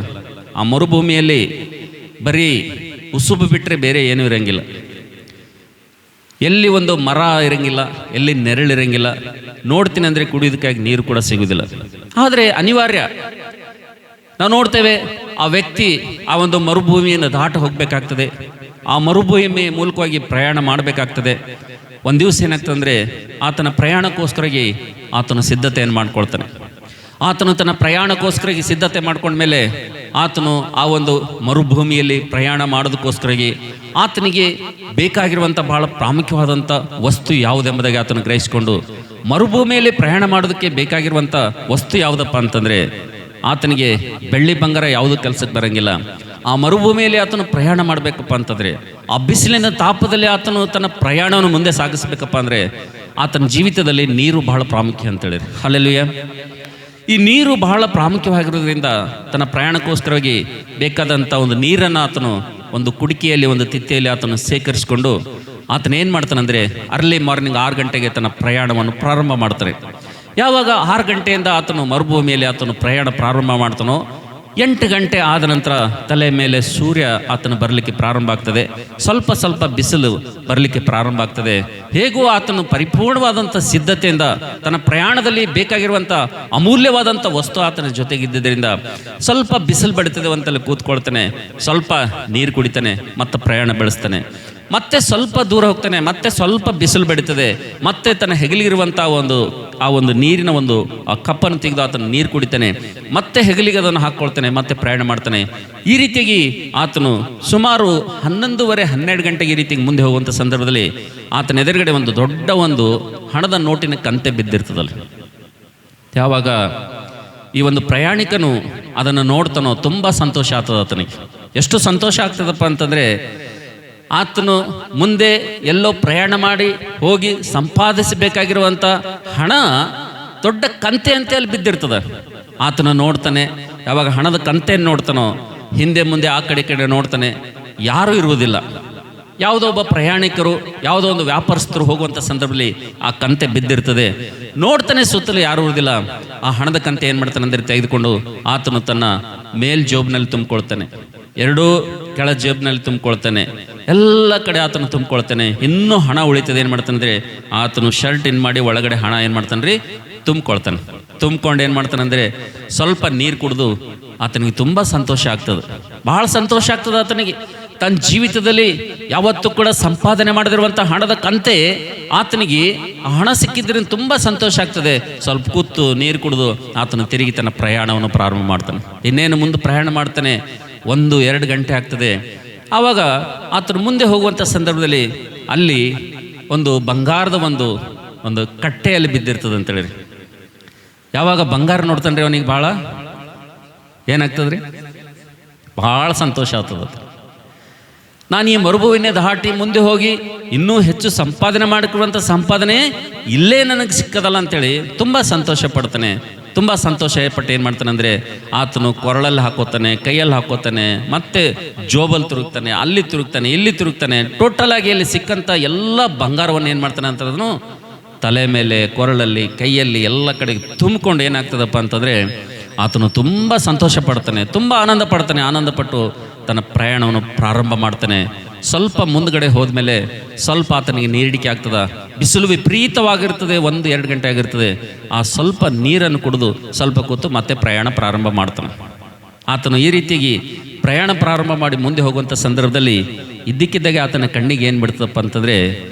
ಆ ಮರುಭೂಮಿಯಲ್ಲಿ ಬರೀ ಉಸುಬು ಬಿಟ್ಟರೆ ಬೇರೆ ಏನೂ ಇರೋಂಗಿಲ್ಲ. ಎಲ್ಲಿ ಒಂದು ಮರ ಇರಂಗಿಲ್ಲ, ಎಲ್ಲಿ ನೆರಳಿರಂಗಿಲ್ಲ. ನೋಡ್ತೀನಿ ಅಂದರೆ ಕುಡಿಯೋದಕ್ಕಾಗಿ ನೀರು ಕೂಡ ಸಿಗುವುದಿಲ್ಲ. ಆದರೆ ಅನಿವಾರ್ಯ ನಾವು ನೋಡ್ತೇವೆ, ಆ ವ್ಯಕ್ತಿ ಆ ಒಂದು ಮರುಭೂಮಿಯನ್ನು ದಾಟ ಹೋಗಬೇಕಾಗ್ತದೆ. ಆ ಮರುಭೂಮಿ ಮೂಲಕವಾಗಿ ಪ್ರಯಾಣ ಮಾಡಬೇಕಾಗ್ತದೆ. ಒಂದು ದಿವಸ ಏನಾಗ್ತದೆ ಅಂದರೆ, ಆತನ ಪ್ರಯಾಣಕ್ಕೋಸ್ಕರವಾಗಿ ಆತನು ಸಿದ್ಧತೆಯನ್ನು ಮಾಡ್ಕೊಳ್ತಾನೆ. ಆತನು ತನ್ನ ಪ್ರಯಾಣಕ್ಕೋಸ್ಕರವಾಗಿ ಸಿದ್ಧತೆ ಮಾಡ್ಕೊಂಡ್ಮೇಲೆ ಆತನು ಆ ಒಂದು ಮರುಭೂಮಿಯಲ್ಲಿ ಪ್ರಯಾಣ ಮಾಡೋದಕ್ಕೋಸ್ಕರವಾಗಿ ಆತನಿಗೆ ಬೇಕಾಗಿರುವಂಥ ಬಹಳ ಪ್ರಾಮುಖ್ಯವಾದಂಥ ವಸ್ತು ಯಾವುದೆಂಬುದಾಗಿ ಆತನು ಗ್ರಹಿಸಿಕೊಂಡು, ಮರುಭೂಮಿಯಲ್ಲಿ ಪ್ರಯಾಣ ಮಾಡೋದಕ್ಕೆ ಬೇಕಾಗಿರುವಂಥ ವಸ್ತು ಯಾವುದಪ್ಪ ಅಂತಂದರೆ, ಆತನಿಗೆ ಬೆಳ್ಳಿ ಬಂಗಾರ ಯಾವುದೂ ಕೆಲಸಕ್ಕೆ ಬರೋಂಗಿಲ್ಲ. ಆ ಮರುಭೂಮಿಯಲ್ಲಿ ಆತನು ಪ್ರಯಾಣ ಮಾಡಬೇಕಪ್ಪ ಅಂತಂದರೆ, ಆ ಬಿಸಿಲಿನ ತಾಪದಲ್ಲಿ ಆತನು ತನ್ನ ಪ್ರಯಾಣವನ್ನು ಮುಂದೆ ಸಾಗಿಸ್ಬೇಕಪ್ಪ ಅಂದರೆ, ಆತನ ಜೀವಿತದಲ್ಲಿ ನೀರು ಬಹಳ ಪ್ರಾಮುಖ್ಯ ಅಂತೇಳಿ. ಹಲ್ಲೆಲೂಯಾ. ಈ ನೀರು ಬಹಳ ಪ್ರಾಮುಖ್ಯವಾಗಿರೋದ್ರಿಂದ ತನ್ನ ಪ್ರಯಾಣಕ್ಕೋಸ್ಕರವಾಗಿ ಬೇಕಾದಂಥ ಒಂದು ನೀರನ್ನು ಆತನು ಒಂದು ಕುಡಿಕೆಯಲ್ಲಿ, ಒಂದು ತಿತ್ತೆಯಲ್ಲಿ ಆತನು ಸೇಕರಿಸಿಕೊಂಡು ಆತನ ಏನು ಮಾಡ್ತಾನಂದರೆ, ಅರ್ಲಿ ಮಾರ್ನಿಂಗ್ 6 ಗಂಟೆಗೆ ತನ್ನ ಪ್ರಯಾಣವನ್ನು ಪ್ರಾರಂಭ ಮಾಡ್ತಾನೆ. ಯಾವಾಗ 6 ಗಂಟೆಯಿಂದ ಆತನು ಮರುಭೂಮಿಯಲ್ಲಿ ಆತನು ಪ್ರಯಾಣ ಪ್ರಾರಂಭ ಮಾಡ್ತಾನೋ, 8 ಗಂಟೆ ಆದ ನಂತರ ತಲೆ ಮೇಲೆ ಸೂರ್ಯ ಆತನು ಬರಲಿಕ್ಕೆ ಪ್ರಾರಂಭ ಆಗ್ತದೆ. ಸ್ವಲ್ಪ ಸ್ವಲ್ಪ ಬಿಸಿಲು ಬರಲಿಕ್ಕೆ ಪ್ರಾರಂಭ ಆಗ್ತದೆ. ಹೇಗೂ ಆತನು ಪರಿಪೂರ್ಣವಾದಂಥ ಸಿದ್ಧತೆಯಿಂದ ತನ್ನ ಪ್ರಯಾಣದಲ್ಲಿ ಬೇಕಾಗಿರುವಂಥ ಅಮೂಲ್ಯವಾದಂಥ ವಸ್ತು ಆತನ ಜೊತೆಗಿದ್ದರಿಂದ ಸ್ವಲ್ಪ ಬಿಸಿಲು ಬಡಿತದೆ ಅಂತಲ್ಲಿ ಕೂತ್ಕೊಳ್ತಾನೆ, ಸ್ವಲ್ಪ ನೀರು ಕುಡಿತಾನೆ, ಮತ್ತೆ ಪ್ರಯಾಣ ಬೆಳೆಸ್ತಾನೆ. ಮತ್ತೆ ಸ್ವಲ್ಪ ದೂರ ಹೋಗ್ತಾನೆ, ಮತ್ತೆ ಸ್ವಲ್ಪ ಬಿಸಿಲು ಬಡಿತದೆ, ಮತ್ತೆ ತನ್ನ ಹೆಗಲಿಗಿರುವಂಥ ಆ ಒಂದು ನೀರಿನ ಒಂದು ಆ ಕಪ್ಪನ್ನು ತೆಗೆದು ಆತನು ನೀರು ಕುಡಿತಾನೆ, ಮತ್ತೆ ಹೆಗಲಿಗೆ ಅದನ್ನು ಹಾಕ್ಕೊಳ್ತಾನೆ, ಮತ್ತೆ ಪ್ರಯಾಣ ಮಾಡ್ತಾನೆ. ಈ ರೀತಿಯಾಗಿ ಆತನು ಸುಮಾರು 11:30-12 ಗಂಟೆಗೆ ಈ ರೀತಿಯಾಗಿ ಮುಂದೆ ಹೋಗುವಂಥ ಸಂದರ್ಭದಲ್ಲಿ ಆತನ ಎದುರುಗಡೆ ಒಂದು ದೊಡ್ಡ ಒಂದು ಹಣದ ನೋಟಿನ ಕಂತೆ ಬಿದ್ದಿರ್ತದಲ್ಲ. ಯಾವಾಗ ಈ ಒಂದು ಪ್ರಯಾಣಿಕನು ಅದನ್ನು ನೋಡ್ತಾನೋ ತುಂಬ ಸಂತೋಷ ಆಗ್ತದೆ ಆತನಿಗೆ. ಎಷ್ಟು ಸಂತೋಷ ಆಗ್ತದಪ್ಪ ಅಂತಂದರೆ, ಆತನು ಮುಂದೆ ಎಲ್ಲೋ ಪ್ರಯಾಣ ಮಾಡಿ ಹೋಗಿ ಸಂಪಾದಿಸಬೇಕಾಗಿರುವಂಥ ಹಣ ದೊಡ್ಡ ಕಂತೆ ಅಂತ ಅಲ್ಲಿ ಬಿದ್ದಿರ್ತದೆ. ಆತನು ನೋಡ್ತಾನೆ. ಯಾವಾಗ ಹಣದ ಕಂತೆಯನ್ನು ನೋಡ್ತಾನೋ, ಹಿಂದೆ ಮುಂದೆ ಆ ಕಡೆ ಈ ಕಡೆ ನೋಡ್ತಾನೆ, ಯಾರೂ ಇರುವುದಿಲ್ಲ. ಯಾವುದೋ ಒಬ್ಬ ಪ್ರಯಾಣಿಕರು, ಯಾವುದೋ ಒಂದು ವ್ಯಾಪಾರಸ್ಥರು ಹೋಗುವಂಥ ಸಂದರ್ಭದಲ್ಲಿ ಆ ಕಂತೆ ಬಿದ್ದಿರ್ತದೆ. ನೋಡ್ತಾನೆ, ಸುತ್ತಲೂ ಯಾರೂ ಇರುವುದಿಲ್ಲ. ಆ ಹಣದ ಕಂತೆ ಏನು ಮಾಡ್ತಾನೆ ಅಂದರೆ, ತೆಗೆದುಕೊಂಡು ಆತನು ತನ್ನ ಮೇಲ್ ಜೋಬ್ನಲ್ಲಿ ತುಂಬಿಕೊಳ್ತಾನೆ, ಎರಡೂ ಕೆಳ ಜೇಬ್ನಲ್ಲಿ ತುಂಬಿಕೊಳ್ತಾನೆ. ಎಲ್ಲ ಕಡೆ ಆತನು ತುಂಬಿಕೊಳ್ತಾನೆ. ಇನ್ನೂ ಹಣ ಉಳಿತದೆ. ಏನು ಮಾಡ್ತಾನೆ ಅಂದರೆ ಆತನು ಶರ್ಟ್ ಇನ್ ಮಾಡಿ ಒಳಗಡೆ ಹಣ ಏನು ಮಾಡ್ತಾನೆ ರೀ ತುಂಬಿಕೊಳ್ತಾನೆ. ತುಂಬ್ಕೊಂಡು ಏನು ಮಾಡ್ತಾನೆ ಅಂದರೆ ಸ್ವಲ್ಪ ನೀರು ಕುಡಿದು ಆತನಿಗೆ ತುಂಬ ಸಂತೋಷ ಆಗ್ತದೆ, ಭಾಳ ಸಂತೋಷ ಆಗ್ತದೆ ಆತನಿಗೆ. ತನ್ನ ಜೀವಿತದಲ್ಲಿ ಯಾವತ್ತೂ ಕೂಡ ಸಂಪಾದನೆ ಮಾಡದಿರುವಂಥ ಹಣದ ಕಂತೆ ಆತನಿಗೆ ಆ ಹಣ ಸಿಕ್ಕಿದ್ರಿಂದ ತುಂಬ ಸಂತೋಷ ಆಗ್ತದೆ. ಸ್ವಲ್ಪ ಕೂತು ನೀರು ಕುಡಿದು ಆತನು ತಿರುಗಿ ತನ್ನ ಪ್ರಯಾಣವನ್ನು ಪ್ರಾರಂಭ ಮಾಡ್ತಾನೆ. ಇನ್ನೇನು ಮುಂದೆ ಪ್ರಯಾಣ ಮಾಡ್ತಾನೆ. 1-2 ಗಂಟೆ ಆಗ್ತದೆ. ಆವಾಗ ಆತನು ಮುಂದೆ ಹೋಗುವಂಥ ಸಂದರ್ಭದಲ್ಲಿ ಅಲ್ಲಿ ಒಂದು ಬಂಗಾರದ ಒಂದು ಕಟ್ಟೆಯಲ್ಲಿ ಬಿದ್ದಿರ್ತದೆ ಅಂತೇಳಿ. ಯಾವಾಗ ಬಂಗಾರ ನೋಡ್ತಾನೆ ರೀ ಅವನಿಗೆ ಭಾಳ ಏನಾಗ್ತದ್ರಿ, ಭಾಳ ಸಂತೋಷ ಆಗ್ತದೆ. ನಾನು ಈ ಮರುಭೂಮಿನೇ ದಾಟಿ ಮುಂದೆ ಹೋಗಿ ಇನ್ನೂ ಹೆಚ್ಚು ಸಂಪಾದನೆ ಮಾಡಿಕೊಳ್ಳುವಂಥ ಸಂಪಾದನೆ ಇಲ್ಲೇ ನನಗೆ ಸಿಕ್ಕದಲ್ಲ ಅಂತೇಳಿ ತುಂಬ ಸಂತೋಷ ಪಡ್ತಾನೆ. ತುಂಬ ಸಂತೋಷ ಪಟ್ಟು ಏನು ಮಾಡ್ತಾನೆ ಅಂದರೆ ಆತನು ಕೊರಳಲ್ಲಿ ಹಾಕೋತಾನೆ, ಕೈಯಲ್ಲಿ ಹಾಕೋತಾನೆ, ಮತ್ತೆ ಜೋಬಲ್ಲಿ ತಿರುಗ್ತಾನೆ, ಅಲ್ಲಿ ತಿರುಗ್ತಾನೆ, ಇಲ್ಲಿ ತಿರುಗ್ತಾನೆ. ಟೋಟಲ್ ಆಗಿ ಅಲ್ಲಿ ಸಿಕ್ಕಂಥ ಎಲ್ಲ ಬಂಗಾರವನ್ನು ಏನು ಮಾಡ್ತಾನೆ ಅಂತಂದ್ರೂ ತಲೆ ಮೇಲೆ, ಕೊರಳಲ್ಲಿ, ಕೈಯಲ್ಲಿ ಎಲ್ಲ ಕಡೆಗೆ ತುಂಬಿಕೊಂಡು ಏನಾಗ್ತದಪ್ಪ ಅಂತಂದರೆ ಆತನು ತುಂಬ ಸಂತೋಷ ಪಡ್ತಾನೆ, ತುಂಬ ಆನಂದ ಪಡ್ತಾನೆ. ಆನಂದಪಟ್ಟು ತನ್ನ ಪ್ರಯಾಣವನ್ನು ಪ್ರಾರಂಭ ಮಾಡ್ತಾನೆ. ಸ್ವಲ್ಪ ಮುಂದ್ಗಡೆ ಹೋದ್ಮೇಲೆ ಸ್ವಲ್ಪ ಆತನಿಗೆ ನೀರಿಡಿಕೆ ಆಗ್ತದ. ಬಿಸಿಲು ವಿಪರೀತವಾಗಿರ್ತದೆ. 1-2 ಗಂಟೆ ಆಗಿರ್ತದೆ. ಆ ಸ್ವಲ್ಪ ನೀರನ್ನು ಕುಡಿದು ಸ್ವಲ್ಪ ಕೂತು ಮತ್ತೆ ಪ್ರಯಾಣ ಪ್ರಾರಂಭ ಮಾಡ್ತಾನೆ. ಆತನು ಈ ರೀತಿಯಾಗಿ ಪ್ರಯಾಣ ಪ್ರಾರಂಭ ಮಾಡಿ ಮುಂದೆ ಹೋಗುವಂಥ ಸಂದರ್ಭದಲ್ಲಿ ಇದ್ದಕ್ಕಿದ್ದಾಗೆ ಆತನ ಕಣ್ಣಿಗೆ ಏನು ಬಿಡ್ತದಪ್ಪ ಅಂತಂದರೆ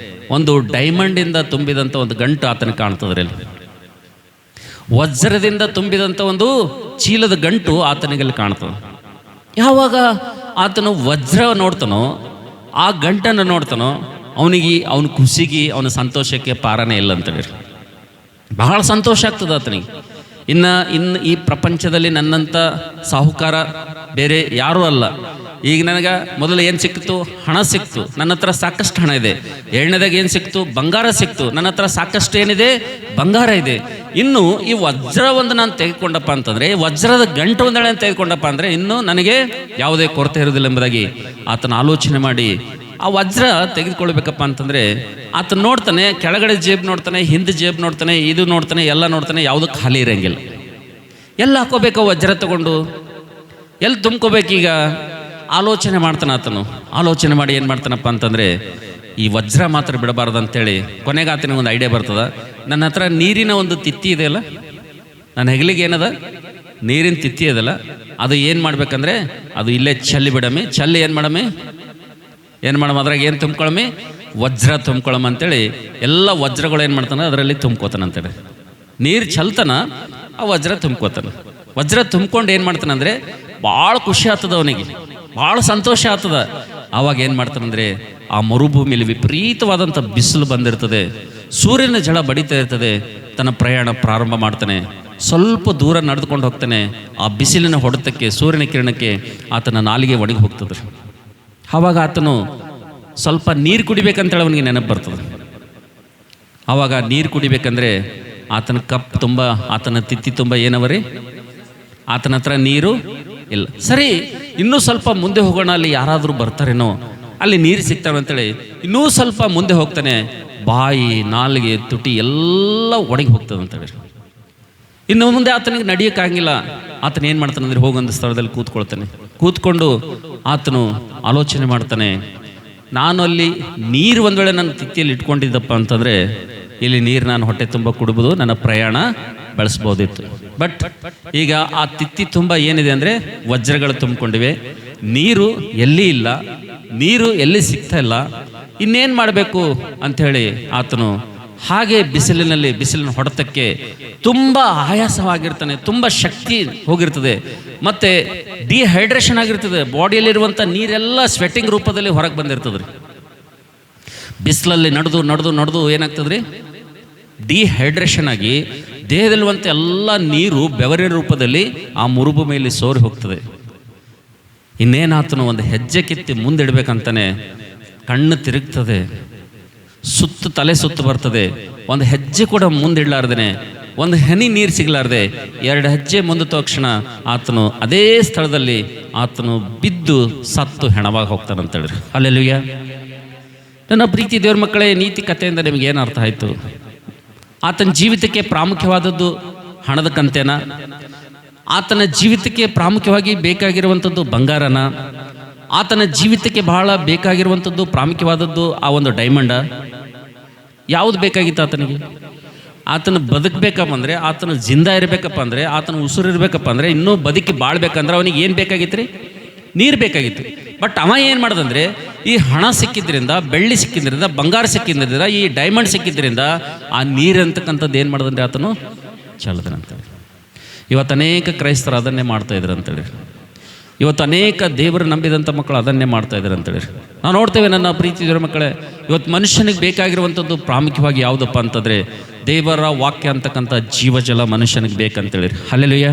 ಒಂದು ಡೈಮಂಡಿಂದ ತುಂಬಿದಂಥ ಒಂದು ಗಂಟು ಆತನಿಗೆ ಕಾಣ್ತದ್ರಿ. ವಜ್ರದಿಂದ ತುಂಬಿದಂಥ ಒಂದು ಚೀಲದ ಗಂಟು ಆತನಿಗಲ್ಲಿ ಕಾಣ್ತದೆ. ಯಾವಾಗ ಆತನು ವಜ್ರ ನೋಡ್ತಾನೋ, ಆ ಗಂಟನ್ನು ನೋಡ್ತಾನೋ, ಅವನ ಖುಷಿಗೆ, ಅವನ ಸಂತೋಷಕ್ಕೆ ಪಾರನೇ ಇಲ್ಲ ಅಂತೇಳಿ ಬಹಳ ಸಂತೋಷ ಆಗ್ತದೆ ಆತನಿಗೆ. ಇನ್ನು ಈ ಪ್ರಪಂಚದಲ್ಲಿ ನನ್ನಂಥ ಸಾಹುಕಾರ ಬೇರೆ ಯಾರೂ ಅಲ್ಲ. ಈಗ ನನಗೆ ಮೊದಲು ಏನು ಸಿಕ್ತು? ಹಣ ಸಿಕ್ತು, ನನ್ನ ಹತ್ರ ಸಾಕಷ್ಟು ಹಣ ಇದೆ. ಎರಡನೇದಾಗ ಏನು ಸಿಕ್ತು? ಬಂಗಾರ ಸಿಕ್ತು, ನನ್ನ ಹತ್ರ ಸಾಕಷ್ಟು ಏನಿದೆ? ಬಂಗಾರ ಇದೆ. ಇನ್ನು ಈ ವಜ್ರ ಒಂದು ನಾನು ತೆಗೆದುಕೊಂಡಪ್ಪ ಅಂತಂದರೆ, ವಜ್ರದ ಗಂಟು ಒಂದೆಳೆ ತೆಗೆದುಕೊಂಡಪ್ಪ ಅಂದರೆ ಇನ್ನೂ ನನಗೆ ಯಾವುದೇ ಕೊರತೆ ಇರೋದಿಲ್ಲ ಎಂಬುದಾಗಿ ಆತನ ಆಲೋಚನೆ ಮಾಡಿ ಆ ವಜ್ರ ತೆಗೆದುಕೊಳ್ಬೇಕಪ್ಪ ಅಂತಂದರೆ ಆತನು ನೋಡ್ತಾನೆ, ಕೆಳಗಡೆ ಜೇಬ್ ನೋಡ್ತಾನೆ, ಹಿಂದೆ ಜೇಬ್ ನೋಡ್ತಾನೆ, ಇದು ನೋಡ್ತಾನೆ, ಎಲ್ಲ ನೋಡ್ತಾನೆ, ಯಾವುದೂ ಖಾಲಿ ಇರೋಂಗಿಲ್ಲ. ಎಲ್ಲ ಹಾಕೋಬೇಕು ವಜ್ರ ತಗೊಂಡು, ಎಲ್ಲಿ ತುಂಬ್ಕೋಬೇಕೀಗ? ಆಲೋಚನೆ ಮಾಡ್ತಾನೆ ಆತನು. ಆಲೋಚನೆ ಮಾಡಿ ಏನು ಮಾಡ್ತಾನಪ್ಪ ಅಂತಂದರೆ ಈ ವಜ್ರ ಮಾತ್ರ ಬಿಡಬಾರ್ದು ಅಂತೇಳಿ ಕೊನೆಗೆ ಆತನಿಗೆ ಒಂದು ಐಡಿಯಾ ಬರ್ತದ. ನನ್ನ ಹತ್ರ ನೀರಿನ ಒಂದು ತಿತ್ತಿ ಇದೆಯಲ್ಲ, ನನ್ನ ಹೆಗಲಿಗೆ ಏನದ ನೀರಿನ ತಿತ್ತಿ ಅದಲ್ಲ, ಅದು ಏನು ಮಾಡ್ಬೇಕಂದ್ರೆ ಅದು ಇಲ್ಲೇ ಚಲ್ಲಿ ಬಿಡಮಿ. ಚಲ್ಲಿ ಏನು ಮಾಡಮ್ಮ ಅದ್ರಾಗ ಏನು ತುಂಬ್ಕೊಳಮಿ? ವಜ್ರ ತುಂಬ್ಕೊಳಮ್ಮ ಅಂತೇಳಿ ಎಲ್ಲ ವಜ್ರಗಳು ಏನು ಮಾಡ್ತಾನೆ ಅದರಲ್ಲಿ ತುಂಬ್ಕೋತಾನೆ ಅಂತೇಳಿ. ನೀರು ಚಲ್ತಾನ, ಆ ವಜ್ರ ತುಂಬ್ಕೋತಾನೆ. ವಜ್ರ ತುಂಬ್ಕೊಂಡು ಏನು ಮಾಡ್ತಾನೆ ಅಂದರೆ ಭಾಳ ಖುಷಿ ಆಗ್ತದ ಅವನಿಗೆ, ಭಾಳ ಸಂತೋಷ ಆಗ್ತದ. ಆವಾಗ ಏನು ಮಾಡ್ತಾನಂದರೆ ಆ ಮರುಭೂಮಿಯಲ್ಲಿ ವಿಪರೀತವಾದಂಥ ಬಿಸಿಲು ಬಂದಿರ್ತದೆ, ಸೂರ್ಯನ ಝಳ ಬಡಿತಾ ಇರ್ತದೆ. ತನ್ನ ಪ್ರಯಾಣ ಪ್ರಾರಂಭ ಮಾಡ್ತಾನೆ. ಸ್ವಲ್ಪ ದೂರ ನಡೆದುಕೊಂಡು ಹೋಗ್ತಾನೆ. ಆ ಬಿಸಿಲಿನ ಹೊಡೆತಕ್ಕೆ, ಸೂರ್ಯನ ಕಿರಣಕ್ಕೆ ಆತನ ನಾಲಿಗೆ ಒಣಗಿ ಹೋಗ್ತದೆ. ಆವಾಗ ಆತನು ಸ್ವಲ್ಪ ನೀರು ಕುಡಿಬೇಕಂತೇಳಿ ಅವನಿಗೆ ನೆನಪು ಬರ್ತದೆ. ಆವಾಗ ನೀರು ಕುಡಿಬೇಕಂದ್ರೆ ಆತನ ಕಪ್ ತುಂಬ, ಆತನ ತಿತ್ತಿ ತುಂಬ ಏನವರಿ? ಆತನ ಹತ್ರ ನೀರು ಇಲ್ಲ. ಸರಿ, ಇನ್ನೂ ಸ್ವಲ್ಪ ಮುಂದೆ ಹೋಗೋಣ, ಅಲ್ಲಿ ಯಾರಾದರೂ ಬರ್ತಾರೇನೋ, ಅಲ್ಲಿ ನೀರು ಸಿಗ್ತಾವೆ ಅಂತೇಳಿ ಇನ್ನೂ ಸ್ವಲ್ಪ ಮುಂದೆ ಹೋಗ್ತಾನೆ. ಬಾಯಿ, ನಾಲಿಗೆ, ತುಟಿ ಎಲ್ಲ ಒಣಗಿ ಹೋಗ್ತದೆ ಅಂತೇಳಿ. ಇನ್ನು ಮುಂದೆ ಆತನಿಗೆ ನಡೆಯೋಕ್ಕಾಗಿಲ್ಲ. ಆತನ ಏನು ಮಾಡ್ತಾನೆ ಅಂದರೆ ಹೋಗೊಂದು ಸ್ಥಳದಲ್ಲಿ ಕೂತ್ಕೊಳ್ತಾನೆ. ಕೂತ್ಕೊಂಡು ಆತನು ಆಲೋಚನೆ ಮಾಡ್ತಾನೆ, ನಾನು ಅಲ್ಲಿ ನೀರು ಒಂದು ವೇಳೆ ನನ್ನ ತಿತ್ತಿಯಲ್ಲಿ ಇಟ್ಕೊಂಡಿದ್ದಪ್ಪ ಅಂತಂದರೆ ಇಲ್ಲಿ ನೀರು ನಾನು ಹೊಟ್ಟೆ ತುಂಬ ಕುಡಿಬೋದು, ನನ್ನ ಪ್ರಯಾಣ ಬೆಳೆಸ್ಬೋದಿತ್ತು. ಬಟ್ ಈಗ ಆ ತಿತ್ತಿ ತುಂಬ ಏನಿದೆ ಅಂದರೆ ವಜ್ರಗಳು ತುಂಬಿಕೊಂಡಿವೆ, ನೀರು ಎಲ್ಲಿ ಇಲ್ಲ, ನೀರು ಎಲ್ಲಿ ಸಿಗ್ತಾ ಇಲ್ಲ, ಇನ್ನೇನು ಮಾಡಬೇಕು ಅಂಥೇಳಿ ಆತನು ಹಾಗೆ ಬಿಸಿಲಿನ ಹೊಡೆತಕ್ಕೆ ತುಂಬ ಆಯಾಸವಾಗಿರ್ತಾನೆ. ತುಂಬ ಶಕ್ತಿ ಹೋಗಿರ್ತದೆ, ಮತ್ತು ಡಿಹೈಡ್ರೇಷನ್ ಆಗಿರ್ತದೆ. ಬಾಡಿಯಲ್ಲಿರುವಂಥ ನೀರೆಲ್ಲ ಸ್ವೆಟ್ಟಿಂಗ್ ರೂಪದಲ್ಲಿ ಹೊರಗೆ ಬಂದಿರ್ತದೆ ರೀ. ಬಿಸಿಲಲ್ಲಿ ನಡೆದು ಏನಾಗ್ತದೆ ರೀ? ಡಿಹೈಡ್ರೇಷನ್ ಆಗಿ ದೇಹದಲ್ಲಿರುವಂಥ ಎಲ್ಲ ನೀರು ಬೆವರಿನ ರೂಪದಲ್ಲಿ ಆ ಮರುಭೂಮಿಯಲ್ಲಿ ಸೋರಿ ಹೋಗ್ತದೆ. ಇನ್ನೇನಾತನು ಒಂದು ಹೆಜ್ಜೆ ಕಿತ್ತಿ ಮುಂದಿಡ್ಬೇಕಂತಾನೆ ಕಣ್ಣು ತಿರುಗ್ತದೆ, ತಲೆ ಸುತ್ತು ಬರ್ತದೆ. ಒಂದು ಹೆಜ್ಜೆ ಕೂಡ ಮುಂದಿಡ್ಲಾರ್ದೇನೆ, ಒಂದು ಹನಿ ನೀರು ಸಿಗ್ಲಾರ್ದೆ 2 ಹೆಜ್ಜೆ ಮುಂದೆ ತಕ್ಷಣ ಆತನು ಅದೇ ಸ್ಥಳದಲ್ಲಿ ಆತನು ಬಿದ್ದು ಸತ್ತು ಹೆಣವಾಗಿ ಹೋಗ್ತಾನಂತೇಳ್ರಿ. ಹಲ್ಲೆಲೂಯಾ. ನನ್ನ ಪ್ರೀತಿ ದೇವ್ರ ಮಕ್ಕಳೇ, ನೀತಿ ಕಥೆಯಿಂದ ನಿಮ್ಗೆ ಏನು ಅರ್ಥ ಆಯಿತು? ಆತನ ಜೀವಿತಕ್ಕೆ ಪ್ರಾಮುಖ್ಯವಾದದ್ದು ಹಣದ ಕಂತೆನ? ಆತನ ಜೀವಿತಕ್ಕೆ ಪ್ರಾಮುಖ್ಯವಾಗಿ ಬೇಕಾಗಿರುವಂಥದ್ದು ಬಂಗಾರನ? ಆತನ ಜೀವಿತಕ್ಕೆ ಬಹಳ ಬೇಕಾಗಿರುವಂಥದ್ದು ಪ್ರಾಮುಖ್ಯವಾದದ್ದು ಆ ಒಂದು ಡೈಮಂಡ. ಯಾವುದು ಬೇಕಾಗಿತ್ತು ಆತನಿಗೆ? ಆತನ ಬದುಕಬೇಕಪ್ಪ ಅಂದರೆ, ಆತನ ಜಿಂದ ಇರಬೇಕಪ್ಪ ಅಂದರೆ, ಆತನ ಉಸಿರು ಇರಬೇಕಪ್ಪ ಅಂದರೆ, ಇನ್ನೂ ಬದುಕಿ ಬಾಳ್ಬೇಕಂದ್ರೆ ಅವನಿಗೆ ಏನು ಬೇಕಾಗಿತ್ತು ರೀ? ನೀರು ಬೇಕಾಗಿತ್ತು. ಬಟ್ ಅವ ಏನು ಮಾಡ್ದಂದ್ರೆ, ಈ ಹಣ ಸಿಕ್ಕಿದ್ರಿಂದ, ಬೆಳ್ಳಿ ಸಿಕ್ಕಿದ್ರಿಂದ, ಬಂಗಾರ ಸಿಕ್ಕಿದ್ರಿಂದ, ಈ ಡೈಮಂಡ್ ಸಿಕ್ಕಿದ್ರಿಂದ ಆ ನೀರು ಅಂತಕ್ಕಂಥದ್ದು ಏನು ಮಾಡ್ದಂದ್ರೆ ಆತನು ಚಲದನಂತೇಳಿ. ಇವತ್ತು ಅನೇಕ ಕ್ರೈಸ್ತರು ಅದನ್ನೇ ಮಾಡ್ತಾ ಇದ್ರು ಅಂತೇಳಿ. ಇವತ್ತು ಅನೇಕ ದೇವರು ನಂಬಿದಂಥ ಮಕ್ಕಳು ಅದನ್ನೇ ಮಾಡ್ತಾ ಇದ್ದಾರೆ ಅಂತೇಳಿ ನಾವು ನೋಡ್ತೇವೆ. ನನ್ನ ಪ್ರೀತಿ ದೇವರ ಮಕ್ಕಳೇ, ಇವತ್ತು ಮನುಷ್ಯನಿಗೆ ಬೇಕಾಗಿರುವಂಥದ್ದು ಪ್ರಾಮುಖ್ಯವಾಗಿ ಯಾವುದಪ್ಪ ಅಂತಂದರೆ ದೇವರ ವಾಕ್ಯ ಅಂತಕ್ಕಂಥ ಜೀವಜಲ ಮನುಷ್ಯನಿಗೆ ಬೇಕಂತೇಳಿ. ಹಲ್ಲೆಲೂಯಾ.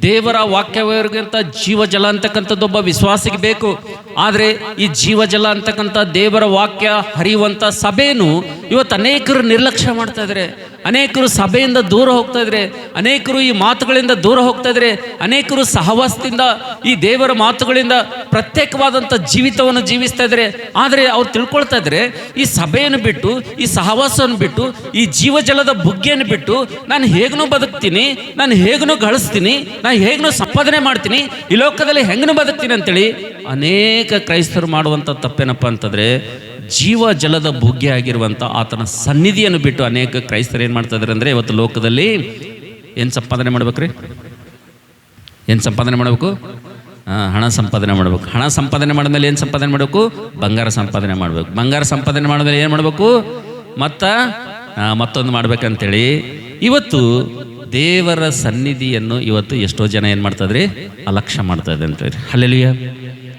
ದೇವರ ವಾಕ್ಯವಾಗಿರ್ತಕ್ಕಂಥ ಜೀವಜಲ ಅಂತಕ್ಕಂಥದ್ದು ಒಬ್ಬ ವಿಶ್ವಾಸಿಗೆ ಬೇಕು. ಆದರೆ ಈ ಜೀವಜಲ ಅಂತಕ್ಕಂಥ ದೇವರ ವಾಕ್ಯ ಹರಿಯುವಂಥ ಸಭೆಯನ್ನು ಇವತ್ತು ಅನೇಕರು ನಿರ್ಲಕ್ಷ್ಯ ಮಾಡ್ತಾ ಇದ್ದಾರೆ. ಅನೇಕರು ಸಭೆಯಿಂದ ದೂರ ಹೋಗ್ತಾ ಇದ್ದಾರೆ. ಅನೇಕರು ಈ ಮಾತುಗಳಿಂದ ದೂರ ಹೋಗ್ತಾ ಇದ್ದಾರೆ. ಅನೇಕರು ಸಹವಾಸದಿಂದ, ಈ ದೇವರ ಮಾತುಗಳಿಂದ ಪ್ರತ್ಯೇಕವಾದಂಥ ಜೀವಿತವನ್ನು ಜೀವಿಸ್ತಾ ಇದ್ದಾರೆ. ಆದರೆ ಅವ್ರು ತಿಳ್ಕೊಳ್ತಾ ಇದ್ದಾರೆ, ಈ ಸಭೆಯನ್ನು ಬಿಟ್ಟು, ಈ ಸಹವಾಸವನ್ನು ಬಿಟ್ಟು, ಈ ಜೀವಜಲದ ಬುಗ್ಗೆಯನ್ನು ಬಿಟ್ಟು ನಾನು ಹೇಗನೂ ಬದುಕ್ತೀನಿ, ನಾನು ಹೇಗನೂ ಗಳಿಸ್ತೀನಿ, ನಾನು ಹೇಗನೂ ಸಂಪಾದನೆ ಮಾಡ್ತೀನಿ, ಈ ಲೋಕದಲ್ಲಿ ಹೆಂಗನೂ ಬದುಕ್ತೀನಿ ಅಂತೇಳಿ ಅನೇಕ ಕ್ರೈಸ್ತರು ಮಾಡುವಂಥ ತಪ್ಪೇನಪ್ಪ ಅಂತಂದರೆ, ಜೀವ ಜಲದ ಬುಗ್ಗೆ ಆಗಿರುವಂಥ ಆತನ ಸನ್ನಿಧಿಯನ್ನು ಬಿಟ್ಟು ಅನೇಕ ಕ್ರೈಸ್ತರು ಏನು ಮಾಡ್ತಾ ಇದ್ದಾರೆ ಅಂದರೆ, ಇವತ್ತು ಲೋಕದಲ್ಲಿ ಏನು ಸಂಪಾದನೆ ಮಾಡ್ಬೇಕ್ರಿ? ಏನು ಸಂಪಾದನೆ ಮಾಡಬೇಕು? ಹಣ ಸಂಪಾದನೆ ಮಾಡಬೇಕು. ಹಣ ಸಂಪಾದನೆ ಮಾಡಿದ್ಮೇಲೆ ಏನು ಸಂಪಾದನೆ ಮಾಡಬೇಕು? ಬಂಗಾರ ಸಂಪಾದನೆ ಮಾಡಬೇಕು. ಬಂಗಾರ ಸಂಪಾದನೆ ಮಾಡಿದ್ಮೇಲೆ ಏನು ಮಾಡಬೇಕು? ಮತ್ತೊಂದು ಮಾಡ್ಬೇಕಂತೇಳಿ ಇವತ್ತು ದೇವರ ಸನ್ನಿಧಿಯನ್ನು ಇವತ್ತು ಎಷ್ಟೋ ಜನ ಏನು ಮಾಡ್ತಾಯಿದ್ರಿ? ಅಲಕ್ಷ್ಯ ಮಾಡ್ತಾ ಇದೆ ಅಂತೇಳಿ. ಹಲ್ಲೆಲೂಯಾ.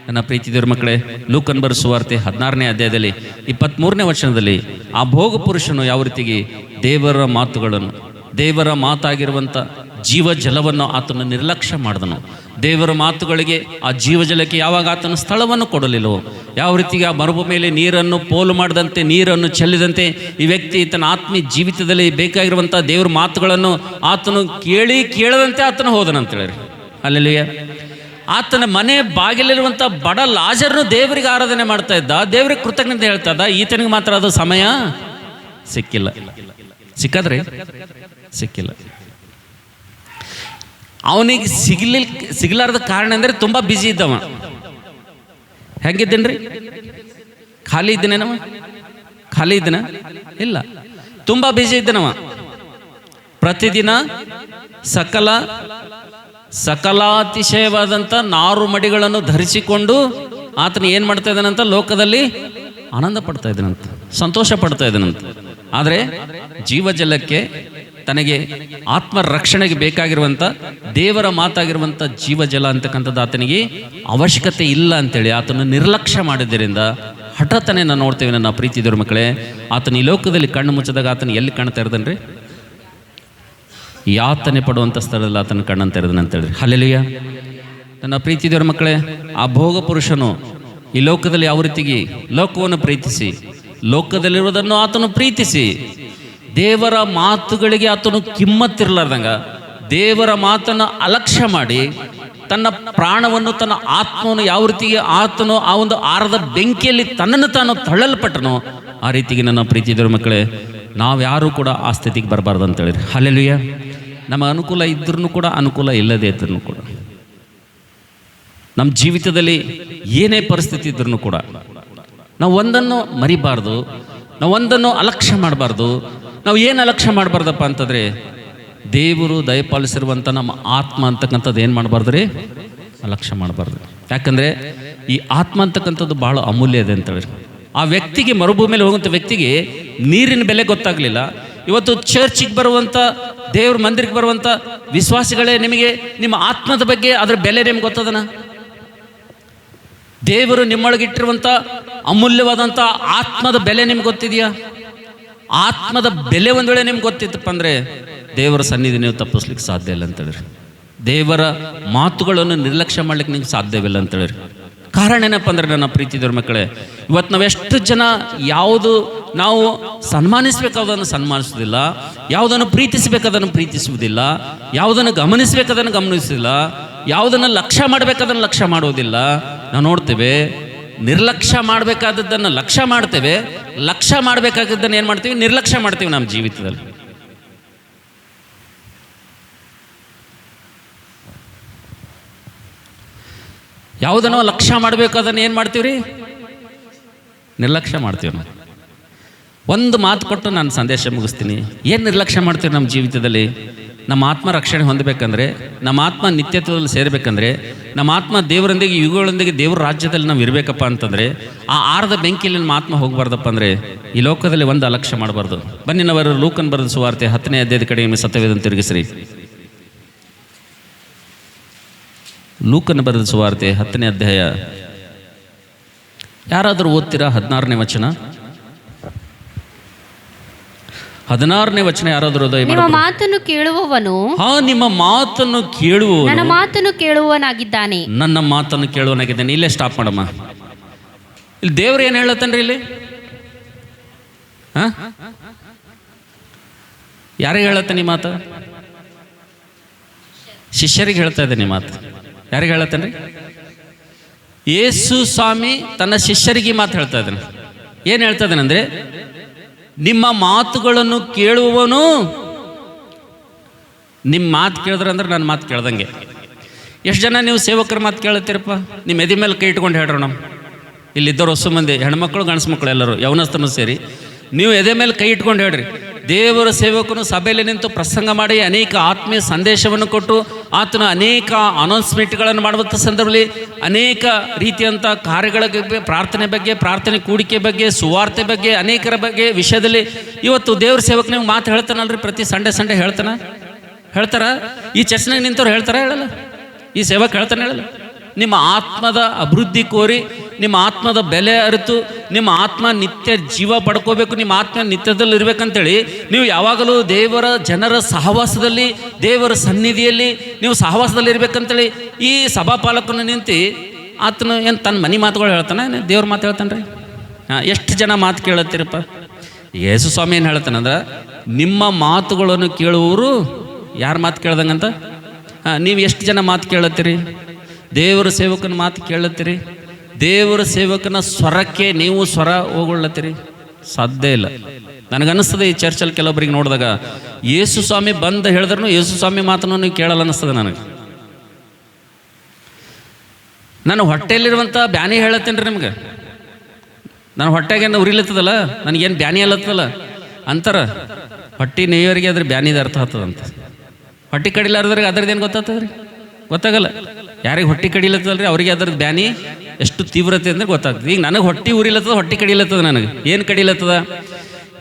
ನನ್ನ ಪ್ರೀತಿ ದೇವರ ಮಕ್ಕಳೇ, ಲೂಕನ್ ಬರೆದ ಸುವಾರ್ತೆ 16ನೇ ಅಧ್ಯಾಯದಲ್ಲಿ 23ನೇ ವಚನದಲ್ಲಿ ಆ ಭೋಗ ಪುರುಷನು ಯಾವ ರೀತಿಗೆ ದೇವರ ಮಾತುಗಳನ್ನು, ದೇವರ ಮಾತಾಗಿರುವಂಥ ಜೀವಜಲವನ್ನು ಆತನು ನಿರ್ಲಕ್ಷ್ಯ ಮಾಡಿದನು. ದೇವರ ಮಾತುಗಳಿಗೆ, ಆ ಜೀವಜಲಕ್ಕೆ ಯಾವಾಗ ಆತನು ಸ್ಥಳವನ್ನು ಕೊಡಲಿಲ್ಲವೋ, ಯಾವ ರೀತಿಗೆ ಆ ಮರುಭೂಮಿಯಲ್ಲಿ ನೀರನ್ನು ಪೋಲು ಮಾಡಿದಂತೆ, ನೀರನ್ನು ಚೆಲ್ಲಿದಂತೆ ಈ ವ್ಯಕ್ತಿ ತನ್ನ ಆತ್ಮೀಯ ಜೀವಿತದಲ್ಲಿ ಬೇಕಾಗಿರುವಂಥ ದೇವರ ಮಾತುಗಳನ್ನು ಆತನು ಕೇಳದಂತೆ ಆತನು ಹೋದನಂತೇಳಿ. ಅಲ್ಲೆಲ್ಲೂಯಾ. ಆತನ ಮನೆ ಬಾಗಿಲಿರುವಂಥ ಬಡ ಲಾಜರ್ನು ದೇವರಿಗೆ ಆರಾಧನೆ ಮಾಡ್ತಾ ಇದ್ದ, ದೇವರಿಗೆ ಕೃತಜ್ಞತೆ ಹೇಳ್ತಾ ಇದ್ದ. ಈತನಿಗೆ ಮಾತ್ರ ಅದು ಸಮಯ ಸಿಕ್ಕಿಲ್ಲ. ಸಿಕ್ಕದ್ರಿ? ಸಿಕ್ಕಿಲ್ಲ. ಅವನಿಗೆ ಸಿಗ್ಲಾರ್ದ ಕಾರಣ ಅಂದರೆ ತುಂಬ ಬ್ಯುಸಿ ಇದ್ದವ. ಹೆಂಗಿದ್ದೇನ್ರಿ? ಖಾಲಿ ಇದ್ದೇನೇನವ? ಖಾಲಿ ಇದ್ದನ? ಇಲ್ಲ, ತುಂಬ ಬ್ಯುಸಿ ಇದ್ದನವ. ಪ್ರತಿದಿನ ಸಕಲಾತಿಶಯವಾದಂಥ ನಾರು ಮಡಿಗಳನ್ನು ಧರಿಸಿಕೊಂಡು ಆತನ ಏನು ಮಾಡ್ತಾ ಇದ್ದಾನಂತ? ಲೋಕದಲ್ಲಿ ಆನಂದ ಪಡ್ತಾ ಇದ್ದಾನಂತ, ಸಂತೋಷ ಪಡ್ತಾ ಇದ್ದಾನಂತ. ಆದರೆ ಜೀವಜಲಕ್ಕೆ, ತನಗೆ ಆತ್ಮ ರಕ್ಷಣೆಗೆ ಬೇಕಾಗಿರುವಂಥ ದೇವರ ಮಾತಾಗಿರುವಂಥ ಜೀವಜಲ ಅಂತಕ್ಕಂಥದ್ದು ಆತನಿಗೆ ಅವಶ್ಯಕತೆ ಇಲ್ಲ ಅಂತೇಳಿ ಆತನು ನಿರ್ಲಕ್ಷ್ಯ ಮಾಡಿದ್ದರಿಂದ ಹಠಾತ್ತನೆ ನಾವು ನೋಡ್ತೇವೆ. ನನ್ನ ಪ್ರೀತಿ ದೇವರ ಮಕ್ಕಳೇ, ಆತನ ಈ ಲೋಕದಲ್ಲಿ ಕಣ್ಣು ಮುಚ್ಚಿದಾಗ ಆತನ ಎಲ್ಲಿ ಕಾಣ್ತಾ ಇರ್ದನ್ರಿ? ಯಾತನೆ ಪಡುವಂಥ ಸ್ಥಳದಲ್ಲಿ ಆತನ ಕಣ್ಣಂತ ಇರೋದನ್ನ ಅಂತೇಳಿ. ಹಲ್ಲೆಲೂಯಾ. ನನ್ನ ಪ್ರೀತಿ ದೇವರ ಮಕ್ಕಳೇ, ಆ ಭೋಗ ಪುರುಷನು ಈ ಲೋಕದಲ್ಲಿ ಯಾವ ರೀತಿಗೆ ಲೋಕವನ್ನು ಪ್ರೀತಿಸಿ, ಲೋಕದಲ್ಲಿರುವುದನ್ನು ಆತನು ಪ್ರೀತಿಸಿ, ದೇವರ ಮಾತುಗಳಿಗೆ ಆತನು ಕಿಮ್ಮತ್ತಿರಲಾರ್ದಂಗ ದೇವರ ಮಾತನ್ನು ಅಲಕ್ಷ್ಯ ಮಾಡಿ ತನ್ನ ಪ್ರಾಣವನ್ನು, ತನ್ನ ಆತ್ಮವನ್ನು ಯಾವ ರೀತಿಗೆ ಆತನು ಆ ಒಂದು ಆರದ ಬೆಂಕಿಯಲ್ಲಿ ತನ್ನನ್ನು ತಾನು ತಳ್ಳಲ್ಪಟ್ಟನೋ ಆ ರೀತಿಗೆ ನನ್ನ ಪ್ರೀತಿ ದೇವರ ಮಕ್ಕಳೇ, ನಾವು ಯಾರೂ ಕೂಡ ಆ ಸ್ಥಿತಿಗೆ ಬರಬಾರ್ದು ಅಂತೇಳಿ. ಹಲ್ಲೆಲೂಯಾ. ನಮ್ಮ ಅನುಕೂಲ ಇದ್ರೂ ಕೂಡ, ಅನುಕೂಲ ಇಲ್ಲದೇ ಇದ್ರೂ ಕೂಡ, ನಮ್ಮ ಜೀವಿತದಲ್ಲಿ ಏನೇ ಪರಿಸ್ಥಿತಿ ಇದ್ರೂ ಕೂಡ ನಾವು ಒಂದನ್ನು ಮರಿಬಾರ್ದು, ನಾವು ಒಂದನ್ನು ಅಲಕ್ಷ್ಯ ಮಾಡಬಾರ್ದು. ನಾವು ಏನು ಅಲಕ್ಷ್ಯ ಮಾಡಬಾರ್ದಪ್ಪ ಅಂತಂದರೆ, ದೇವರು ದಯಪಾಲಿಸಿರುವಂಥ ನಮ್ಮ ಆತ್ಮ ಅಂತಕ್ಕಂಥದ್ದು ಏನು ಮಾಡಬಾರ್ದು ರೀ? ಅಲಕ್ಷ್ಯ ಮಾಡಬಾರ್ದು. ಯಾಕಂದರೆ ಈ ಆತ್ಮ ಅಂತಕ್ಕಂಥದ್ದು ಭಾಳ ಅಮೂಲ್ಯ ಇದೆ ಅಂತೇಳಿ. ಆ ವ್ಯಕ್ತಿಗೆ, ಮರುಭೂಮಿಯಲ್ಲಿ ಹೋಗುವಂಥ ವ್ಯಕ್ತಿಗೆ ನೀರಿನ ಬೆಲೆ ಗೊತ್ತಾಗಲಿಲ್ಲ. ಇವತ್ತು ಚರ್ಚಿಗೆ ಬರುವಂಥ, ದೇವ್ರ ಮಂದಿರಕ್ಕೆ ಬರುವಂಥ ವಿಶ್ವಾಸಿಗಳೇ, ನಿಮಗೆ ನಿಮ್ಮ ಆತ್ಮದ ಬಗ್ಗೆ ಅದರ ಬೆಲೆ ನಿಮ್ಗೆ ಗೊತ್ತದನ? ದೇವರು ನಿಮ್ಮೊಳಗಿಟ್ಟಿರುವಂಥ ಅಮೂಲ್ಯವಾದಂಥ ಆತ್ಮದ ಬೆಲೆ ನಿಮ್ಗೆ ಗೊತ್ತಿದೆಯಾ? ಆತ್ಮದ ಬೆಲೆ ಒಂದು ವೇಳೆ ನಿಮ್ಗೆ ಗೊತ್ತಿತ್ತಪ್ಪ ಅಂದರೆ ದೇವರ ಸನ್ನಿಧಿ ನೀವು ತಪ್ಪಿಸ್ಲಿಕ್ಕೆ ಸಾಧ್ಯ ಇಲ್ಲ ಅಂತೇಳಿ. ದೇವರ ಮಾತುಗಳನ್ನು ನಿರ್ಲಕ್ಷ್ಯ ಮಾಡ್ಲಿಕ್ಕೆ ನಿಮ್ಗೆ ಸಾಧ್ಯವಿಲ್ಲ ಅಂತೇಳಿ. ಕಾರಣ ಏನಪ್ಪ ಅಂದರೆ ನನ್ನ ಪ್ರೀತಿದವ್ರ ಮಕ್ಕಳೇ, ಇವತ್ತು ನಾವೆಷ್ಟು ಜನ ಯಾವುದು ನಾವು ಸನ್ಮಾನಿಸಬೇಕಾದನ್ನು ಸನ್ಮಾನಿಸೋದಿಲ್ಲ, ಯಾವುದನ್ನು ಪ್ರೀತಿಸಬೇಕಾದನ್ನು ಪ್ರೀತಿಸುವುದಿಲ್ಲ, ಯಾವುದನ್ನು ಗಮನಿಸಬೇಕಾದನ್ನು ಗಮನಿಸೋದಿಲ್ಲ, ಯಾವುದನ್ನು ಲಕ್ಷ್ಯ ಮಾಡಬೇಕಾದನ್ನು ಲಕ್ಷ್ಯ ಮಾಡೋದಿಲ್ಲ. ನಾವು ನೋಡ್ತೇವೆ, ನಿರ್ಲಕ್ಷ್ಯ ಮಾಡಬೇಕಾದದ್ದನ್ನು ಲಕ್ಷ್ಯ ಮಾಡ್ತೇವೆ, ಲಕ್ಷ್ಯ ಮಾಡಬೇಕಾದದ್ದನ್ನು ಏನು ಮಾಡ್ತೀವಿ? ನಿರ್ಲಕ್ಷ್ಯ ಮಾಡ್ತೀವಿ ನಮ್ಮ ಜೀವಿತದಲ್ಲಿ. ಯಾವುದನ್ನೋ ಲಕ್ಷ್ಯ ಮಾಡಬೇಕು, ಅದನ್ನು ಏನು ಮಾಡ್ತೀವಿ ರೀ? ನಿರ್ಲಕ್ಷ್ಯ ಮಾಡ್ತೀವಿ ನಾವು. ಒಂದು ಮಾತು ಕೊಟ್ಟು ನಾನು ಸಂದೇಶ ಮುಗಿಸ್ತೀನಿ. ಏನು ನಿರ್ಲಕ್ಷ್ಯ ಮಾಡ್ತೀವಿ ನಮ್ಮ ಜೀವಿತದಲ್ಲಿ? ನಮ್ಮ ಆತ್ಮ ರಕ್ಷಣೆ ಹೊಂದಬೇಕಂದ್ರೆ, ನಮ್ಮ ಆತ್ಮ ನಿತ್ಯತ್ವದಲ್ಲಿ ಸೇರಬೇಕಂದ್ರೆ, ನಮ್ಮ ಆತ್ಮ ದೇವರೊಂದಿಗೆ ಯುಗಗಳೊಂದಿಗೆ ದೇವರ ರಾಜ್ಯದಲ್ಲಿ ನಾವು ಇರಬೇಕಪ್ಪ ಅಂತಂದರೆ, ಆ ಆರದ ಬೆಂಕಿಯಲ್ಲಿ ನಮ್ಮ ಆತ್ಮ ಹೋಗಬಾರ್ದಪ್ಪ ಅಂದರೆ ಈ ಲೋಕದಲ್ಲಿ ಒಂದು ಅಲಕ್ಷ್ಯ ಮಾಡಬಾರ್ದು. ಬನ್ನಿ ನಾವರು ಲೂಕನ್ ಬರೆದ ಸುವಾರ್ತೆ 10ನೇ ಅಧ್ಯಾಯದ ಕಡೆ ನಿಮಗೆ ಸತ್ಯವೇದನ ತಿರುಗಿಸ್ರಿ. ಲೂಕನ್ ಬರೆದ ಸುವಾರ್ತೆ 10ನೇ ಅಧ್ಯಾಯ ಯಾರಾದರೂ ಓದ್ತೀರಾ? 16ನೇ ವಚನ. 16ನೇ ವಚನ ಯಾರಾದರೂ ನಿಮ್ಮ ಮಾತನ್ನು ಕೇಳುವವನು ನಿಮ್ಮ ಮಾತನ್ನು ಕೇಳುವವನು ನನ್ನ ಮಾತನ್ನು ಕೇಳುವವನಾಗಿದ್ದಾನೆ. ನನ್ನ ಮಾತನ್ನು ಕೇಳುವವನಾಗಿದ್ದಾನೆ. ಇಲ್ಲೇ ಸ್ಟಾಪ್ ಮಾಡಮ್ಮ. ಇಲ್ಲಿ ದೇವ್ರು ಏನು ಹೇಳತ್ತನ್ರಿ ಇಲ್ಲಿ? ಯಾರಿಗೆ ಹೇಳತ್ತಾನೆ ಈ ಮಾತು? ಶಿಷ್ಯರಿಗೆ ಹೇಳ್ತಾ ಇದ್ದಾನೆ ಈ ಮಾತು. ಯಾರಿಗೆ ಹೇಳತ್ತನ್ರಿ? ಯೇಸು ಸ್ವಾಮಿ ತನ್ನ ಶಿಷ್ಯರಿಗೆ ಮಾತು ಹೇಳ್ತಾ ಇದ್ದಾನೆ. ಏನು ಹೇಳ್ತಾ ಇದ್ದಾನೆ ಅಂದರೆ, ನಿಮ್ಮ ಮಾತುಗಳನ್ನು ಕೇಳುವವನು, ನಿಮ್ಮ ಮಾತು ಕೇಳಿದ್ರೆ ಅಂದ್ರೆ ನನ್ನ ಮಾತು ಕೇಳ್ದಂಗೆ. ಎಷ್ಟು ಜನ ನೀವು ಸೇವಕರ ಮಾತು ಕೇಳುತ್ತೀರಪ್ಪ? ನಿಮ್ಮ ಎದೆ ಮೇಲೆ ಕೈ ಇಟ್ಕೊಂಡು ಹೇಳ್ರಿ. ನಮ್ಮ ಇಲ್ಲಿದ್ದವ್ರು ಹೊಸ ಮಂದಿ, ಹೆಣ್ಮಕ್ಳು ಗಂಡಸು ಮಕ್ಕಳು ಎಲ್ಲರೂ, ಯವನಸ್ಥರು ಸೇರಿ ನೀವು ಎದೆ ಮೇಲೆ ಕೈ ಇಟ್ಕೊಂಡು ಹೇಳ್ರಿ. ದೇವರ ಸೇವಕನು ಸಭೆಯಲ್ಲಿ ನಿಂತು ಪ್ರಸಂಗ ಮಾಡಿ ಅನೇಕ ಆತ್ಮೀಯ ಸಂದೇಶವನ್ನು ಕೊಟ್ಟು ಆತನ ಅನೇಕ ಅನೌನ್ಸ್ಮೆಂಟ್ಗಳನ್ನು ಮಾಡುವಂಥ ಸಂದರ್ಭದಲ್ಲಿ ಅನೇಕ ರೀತಿಯಂಥ ಕಾರ್ಯಗಳ ಬಗ್ಗೆ, ಪ್ರಾರ್ಥನೆ ಕೂಡಿಕೆ ಬಗ್ಗೆ, ಸುವಾರ್ತೆ ಬಗ್ಗೆ, ಅನೇಕರ ಬಗ್ಗೆ ವಿಷಯದಲ್ಲಿ ಇವತ್ತು ದೇವ್ರ ಸೇವಕ ನೀವು ಮಾತು ಹೇಳ್ತಾನಲ್ರಿ. ಪ್ರತಿ ಸಂಡೇ ಹೇಳ್ತಾರ? ಈ ಚರ್ಚ್ನಾಗ ನಿಂತವ್ರು ಹೇಳ್ತಾರ? ಹೇಳಲ್ಲ. ಈ ಸೇವಕ ಹೇಳ್ತಾನೆ? ಹೇಳಲ್ಲ. ನಿಮ್ಮ ಆತ್ಮದ ಅಭಿವೃದ್ಧಿ ಕೋರಿ, ನಿಮ್ಮ ಆತ್ಮದ ಬೆಲೆ ಅರಿತು, ನಿಮ್ಮ ಆತ್ಮ ನಿತ್ಯ ಜೀವ ಪಡ್ಕೋಬೇಕು, ನಿಮ್ಮ ಆತ್ಮ ನಿತ್ಯದಲ್ಲಿ ಇರ್ಬೇಕಂತೇಳಿ ನೀವು ಯಾವಾಗಲೂ ದೇವರ ಜನರ ಸಹವಾಸದಲ್ಲಿ, ದೇವರ ಸನ್ನಿಧಿಯಲ್ಲಿ ನೀವು ಸಹವಾಸದಲ್ಲಿ ಇರ್ಬೇಕಂತೇಳಿ ಈ ಸಭಾಪಾಲಕನು ನಿಂತು ಆತನು ಏನು ತನ್ನ ಮನೆ ಮಾತುಗಳು ಹೇಳ್ತಾನೆ? ದೇವ್ರ ಮಾತು ಹೇಳ್ತಾನೆ ರೀ. ಎಷ್ಟು ಜನ ಮಾತು ಕೇಳತ್ತೀರಪ್ಪ? ಯೇಸು ಸ್ವಾಮಿ ಏನು ಹೇಳ್ತಾನಂದ್ರೆ, ನಿಮ್ಮ ಮಾತುಗಳನ್ನು ಕೇಳುವವರು ಯಾರ ಮಾತು ಕೇಳ್ದಂಗಂತ? ನೀವು ಎಷ್ಟು ಜನ ಮಾತು ಕೇಳತ್ತೀರಿ? ದೇವರ ಸೇವಕನ ಮಾತು ಕೇಳತ್ತೀರಿ? ದೇವರ ಸೇವಕನ ಸ್ವರಕ್ಕೆ ನೀವು ಸ್ವರ ಹೋಗೊಳ್ಳತ್ತೀರಿ? ಸಾಧ್ಯ ಇಲ್ಲ. ನನಗನ್ನಿಸ್ತದೆ ಈ ಚರ್ಚಲ್ಲಿ ಕೆಲವೊಬ್ಬರಿಗೆ ನೋಡಿದಾಗ ಯೇಸು ಸ್ವಾಮಿ ಬಂದು ಹೇಳಿದ್ರು ಯೇಸು ಸ್ವಾಮಿ ಮಾತನ್ನು ನೀವು ಕೇಳಲ್ಲ ಅನ್ನಿಸ್ತದೆ ನನಗೆ. ನಾನು ಹೊಟ್ಟೆಯಲ್ಲಿರುವಂಥ ಬ್ಯಾನಿ ಹೇಳತ್ತೇನೆ ರೀ ನಿಮ್ಗೆ. ನಾನು ಹೊಟ್ಟೆಗೇನು ಉರಿಲತ್ತದಲ್ಲ, ನನಗೇನು ಬ್ಯಾನಿ ಅಲ್ಲತ್ತದಲ್ಲ ಅಂತಾರ. ಹೊಟ್ಟೆ ನೇಯವರಿಗೆ ಅದ್ರ ಬ್ಯಾನಿದ ಅರ್ಥ ಆಗ್ತದಂತ. ಹೊಟ್ಟೆ ಕಡಿಲಾರ್ದ್ರಿಗೆ ಅದ್ರದ್ದೇನು ಗೊತ್ತಾಗ್ತದೆ ರೀ? ಗೊತ್ತಾಗಲ್ಲ. ಯಾರಿಗೆ ಹೊಟ್ಟೆ ಕಡಿಲತ್ತದಲ್ರಿ ಅವ್ರಿಗೆ ಅದ್ರದ್ದು ಬ್ಯಾನಿ ಎಷ್ಟು ತೀವ್ರತೆ ಅಂದರೆ ಗೊತ್ತಾಗ್ತದೆ. ಈಗ ನನಗೆ ಹೊಟ್ಟೆ ಉರಿಲತ್ತದ, ಹೊಟ್ಟೆ ಕಡಿಲತ್ತದ. ನನಗೆ ಏನು ಕಡಿಲತ್ತದ?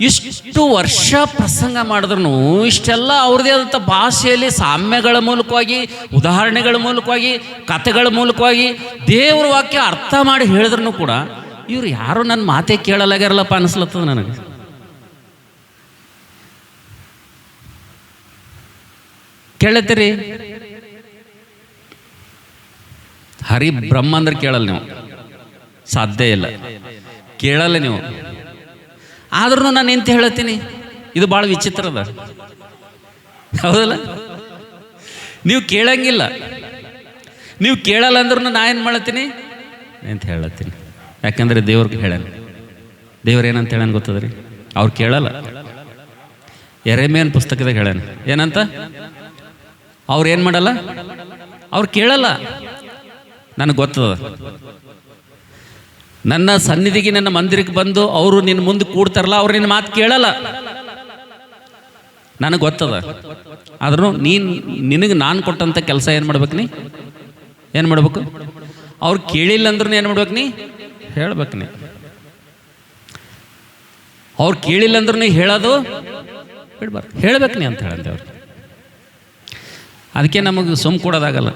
ಇಷ್ಟು ವರ್ಷ ಪ್ರಸಂಗ ಮಾಡಿದ್ರು ಇಷ್ಟೆಲ್ಲ ಅವ್ರದ್ದೇ ಆದಂಥ ಭಾಷೆಯಲ್ಲಿ ಸಾಮ್ಯಗಳ ಮೂಲಕವಾಗಿ, ಉದಾಹರಣೆಗಳ ಮೂಲಕವಾಗಿ, ಕಥೆಗಳ ಮೂಲಕವಾಗಿ ದೇವ್ರ ವಾಕ್ಯ ಅರ್ಥ ಮಾಡಿ ಹೇಳಿದ್ರು ಕೂಡ ಇವ್ರು ಯಾರು ನನ್ನ ಮಾತೇ ಕೇಳಲಾಗ್ಯಾರಲ್ಲಪ್ಪ ಅನಿಸ್ಲತ್ತದ ನನಗೆ. ಕೇಳತ್ತೀರಿ? ಹರಿ ಬ್ರಹ್ಮ ಅಂದ್ರೆ ಕೇಳಲ್ಲ ನೀವು, ಸಾಧ್ಯ ಇಲ್ಲ, ಕೇಳಲ್ಲ ನೀವು. ಆದ್ರೂ ನಾನು ಎಂತ ಹೇಳತ್ತೀನಿ, ಇದು ಭಾಳ ವಿಚಿತ್ರ ಅದ, ಹೌದಲ್ಲ? ನೀವು ಕೇಳಂಗಿಲ್ಲ, ನೀವು ಕೇಳಲ್ಲ ಅಂದ್ರೂ ನಾ ಏನು ಮಾಡತ್ತೀನಿ ಅಂತ ಹೇಳತ್ತೀನಿ. ಯಾಕಂದ್ರೆ ದೇವ್ರಿಗೆ ಹೇಳಣ. ದೇವ್ರು ಏನಂತ ಹೇಳನ್ ಗೊತ್ತದ್ರಿ? ಅವ್ರು ಕೇಳಲ್ಲ. ಯೆರೆಮೀಯನ ಪುಸ್ತಕದಾಗ ಹೇಳಣ ಏನಂತ? ಅವ್ರು ಏನು ಮಾಡಲ್ಲ, ಅವ್ರು ಕೇಳಲ್ಲ. ನನಗೆ ಗೊತ್ತದ. ನನ್ನ ಸನ್ನಿಧಿಗೆ, ನನ್ನ ಮಂದಿರಕ್ಕೆ ಬಂದು ಅವರು ನಿನ್ನ ಮುಂದೆ ಕೂಡ್ತಾರಲ್ಲ, ಅವ್ರು ನಿನ್ನ ಮಾತು ಕೇಳಲ್ಲ. ನನಗೆ ಗೊತ್ತದ. ಆದ್ರೂ ನಿನಗೆ ನಾನು ಕೊಟ್ಟಂಥ ಕೆಲಸ ಏನು ಮಾಡ್ಬೇಕು? ಏನು ಮಾಡ್ಬೇಕು? ಅವ್ರು ಕೇಳಿಲ್ಲ ಅಂದ್ರೂ ಏನು ಮಾಡ್ಬೇಕು? ಹೇಳ್ಬೇಕು. ಅವ್ರು ಕೇಳಿಲ್ಲ ಅಂದ್ರೂ ಹೇಳೋದು ಬಿಡ್ಬಾರ್ದು, ಹೇಳ್ಬೇಕು ಅಂತ ಹೇಳಂತೆ ಅವ್ರು. ಅದಕ್ಕೆ ನಮಗೆ ಸುಮ್ಮ ಕೊಡೋದಾಗಲ್ಲ.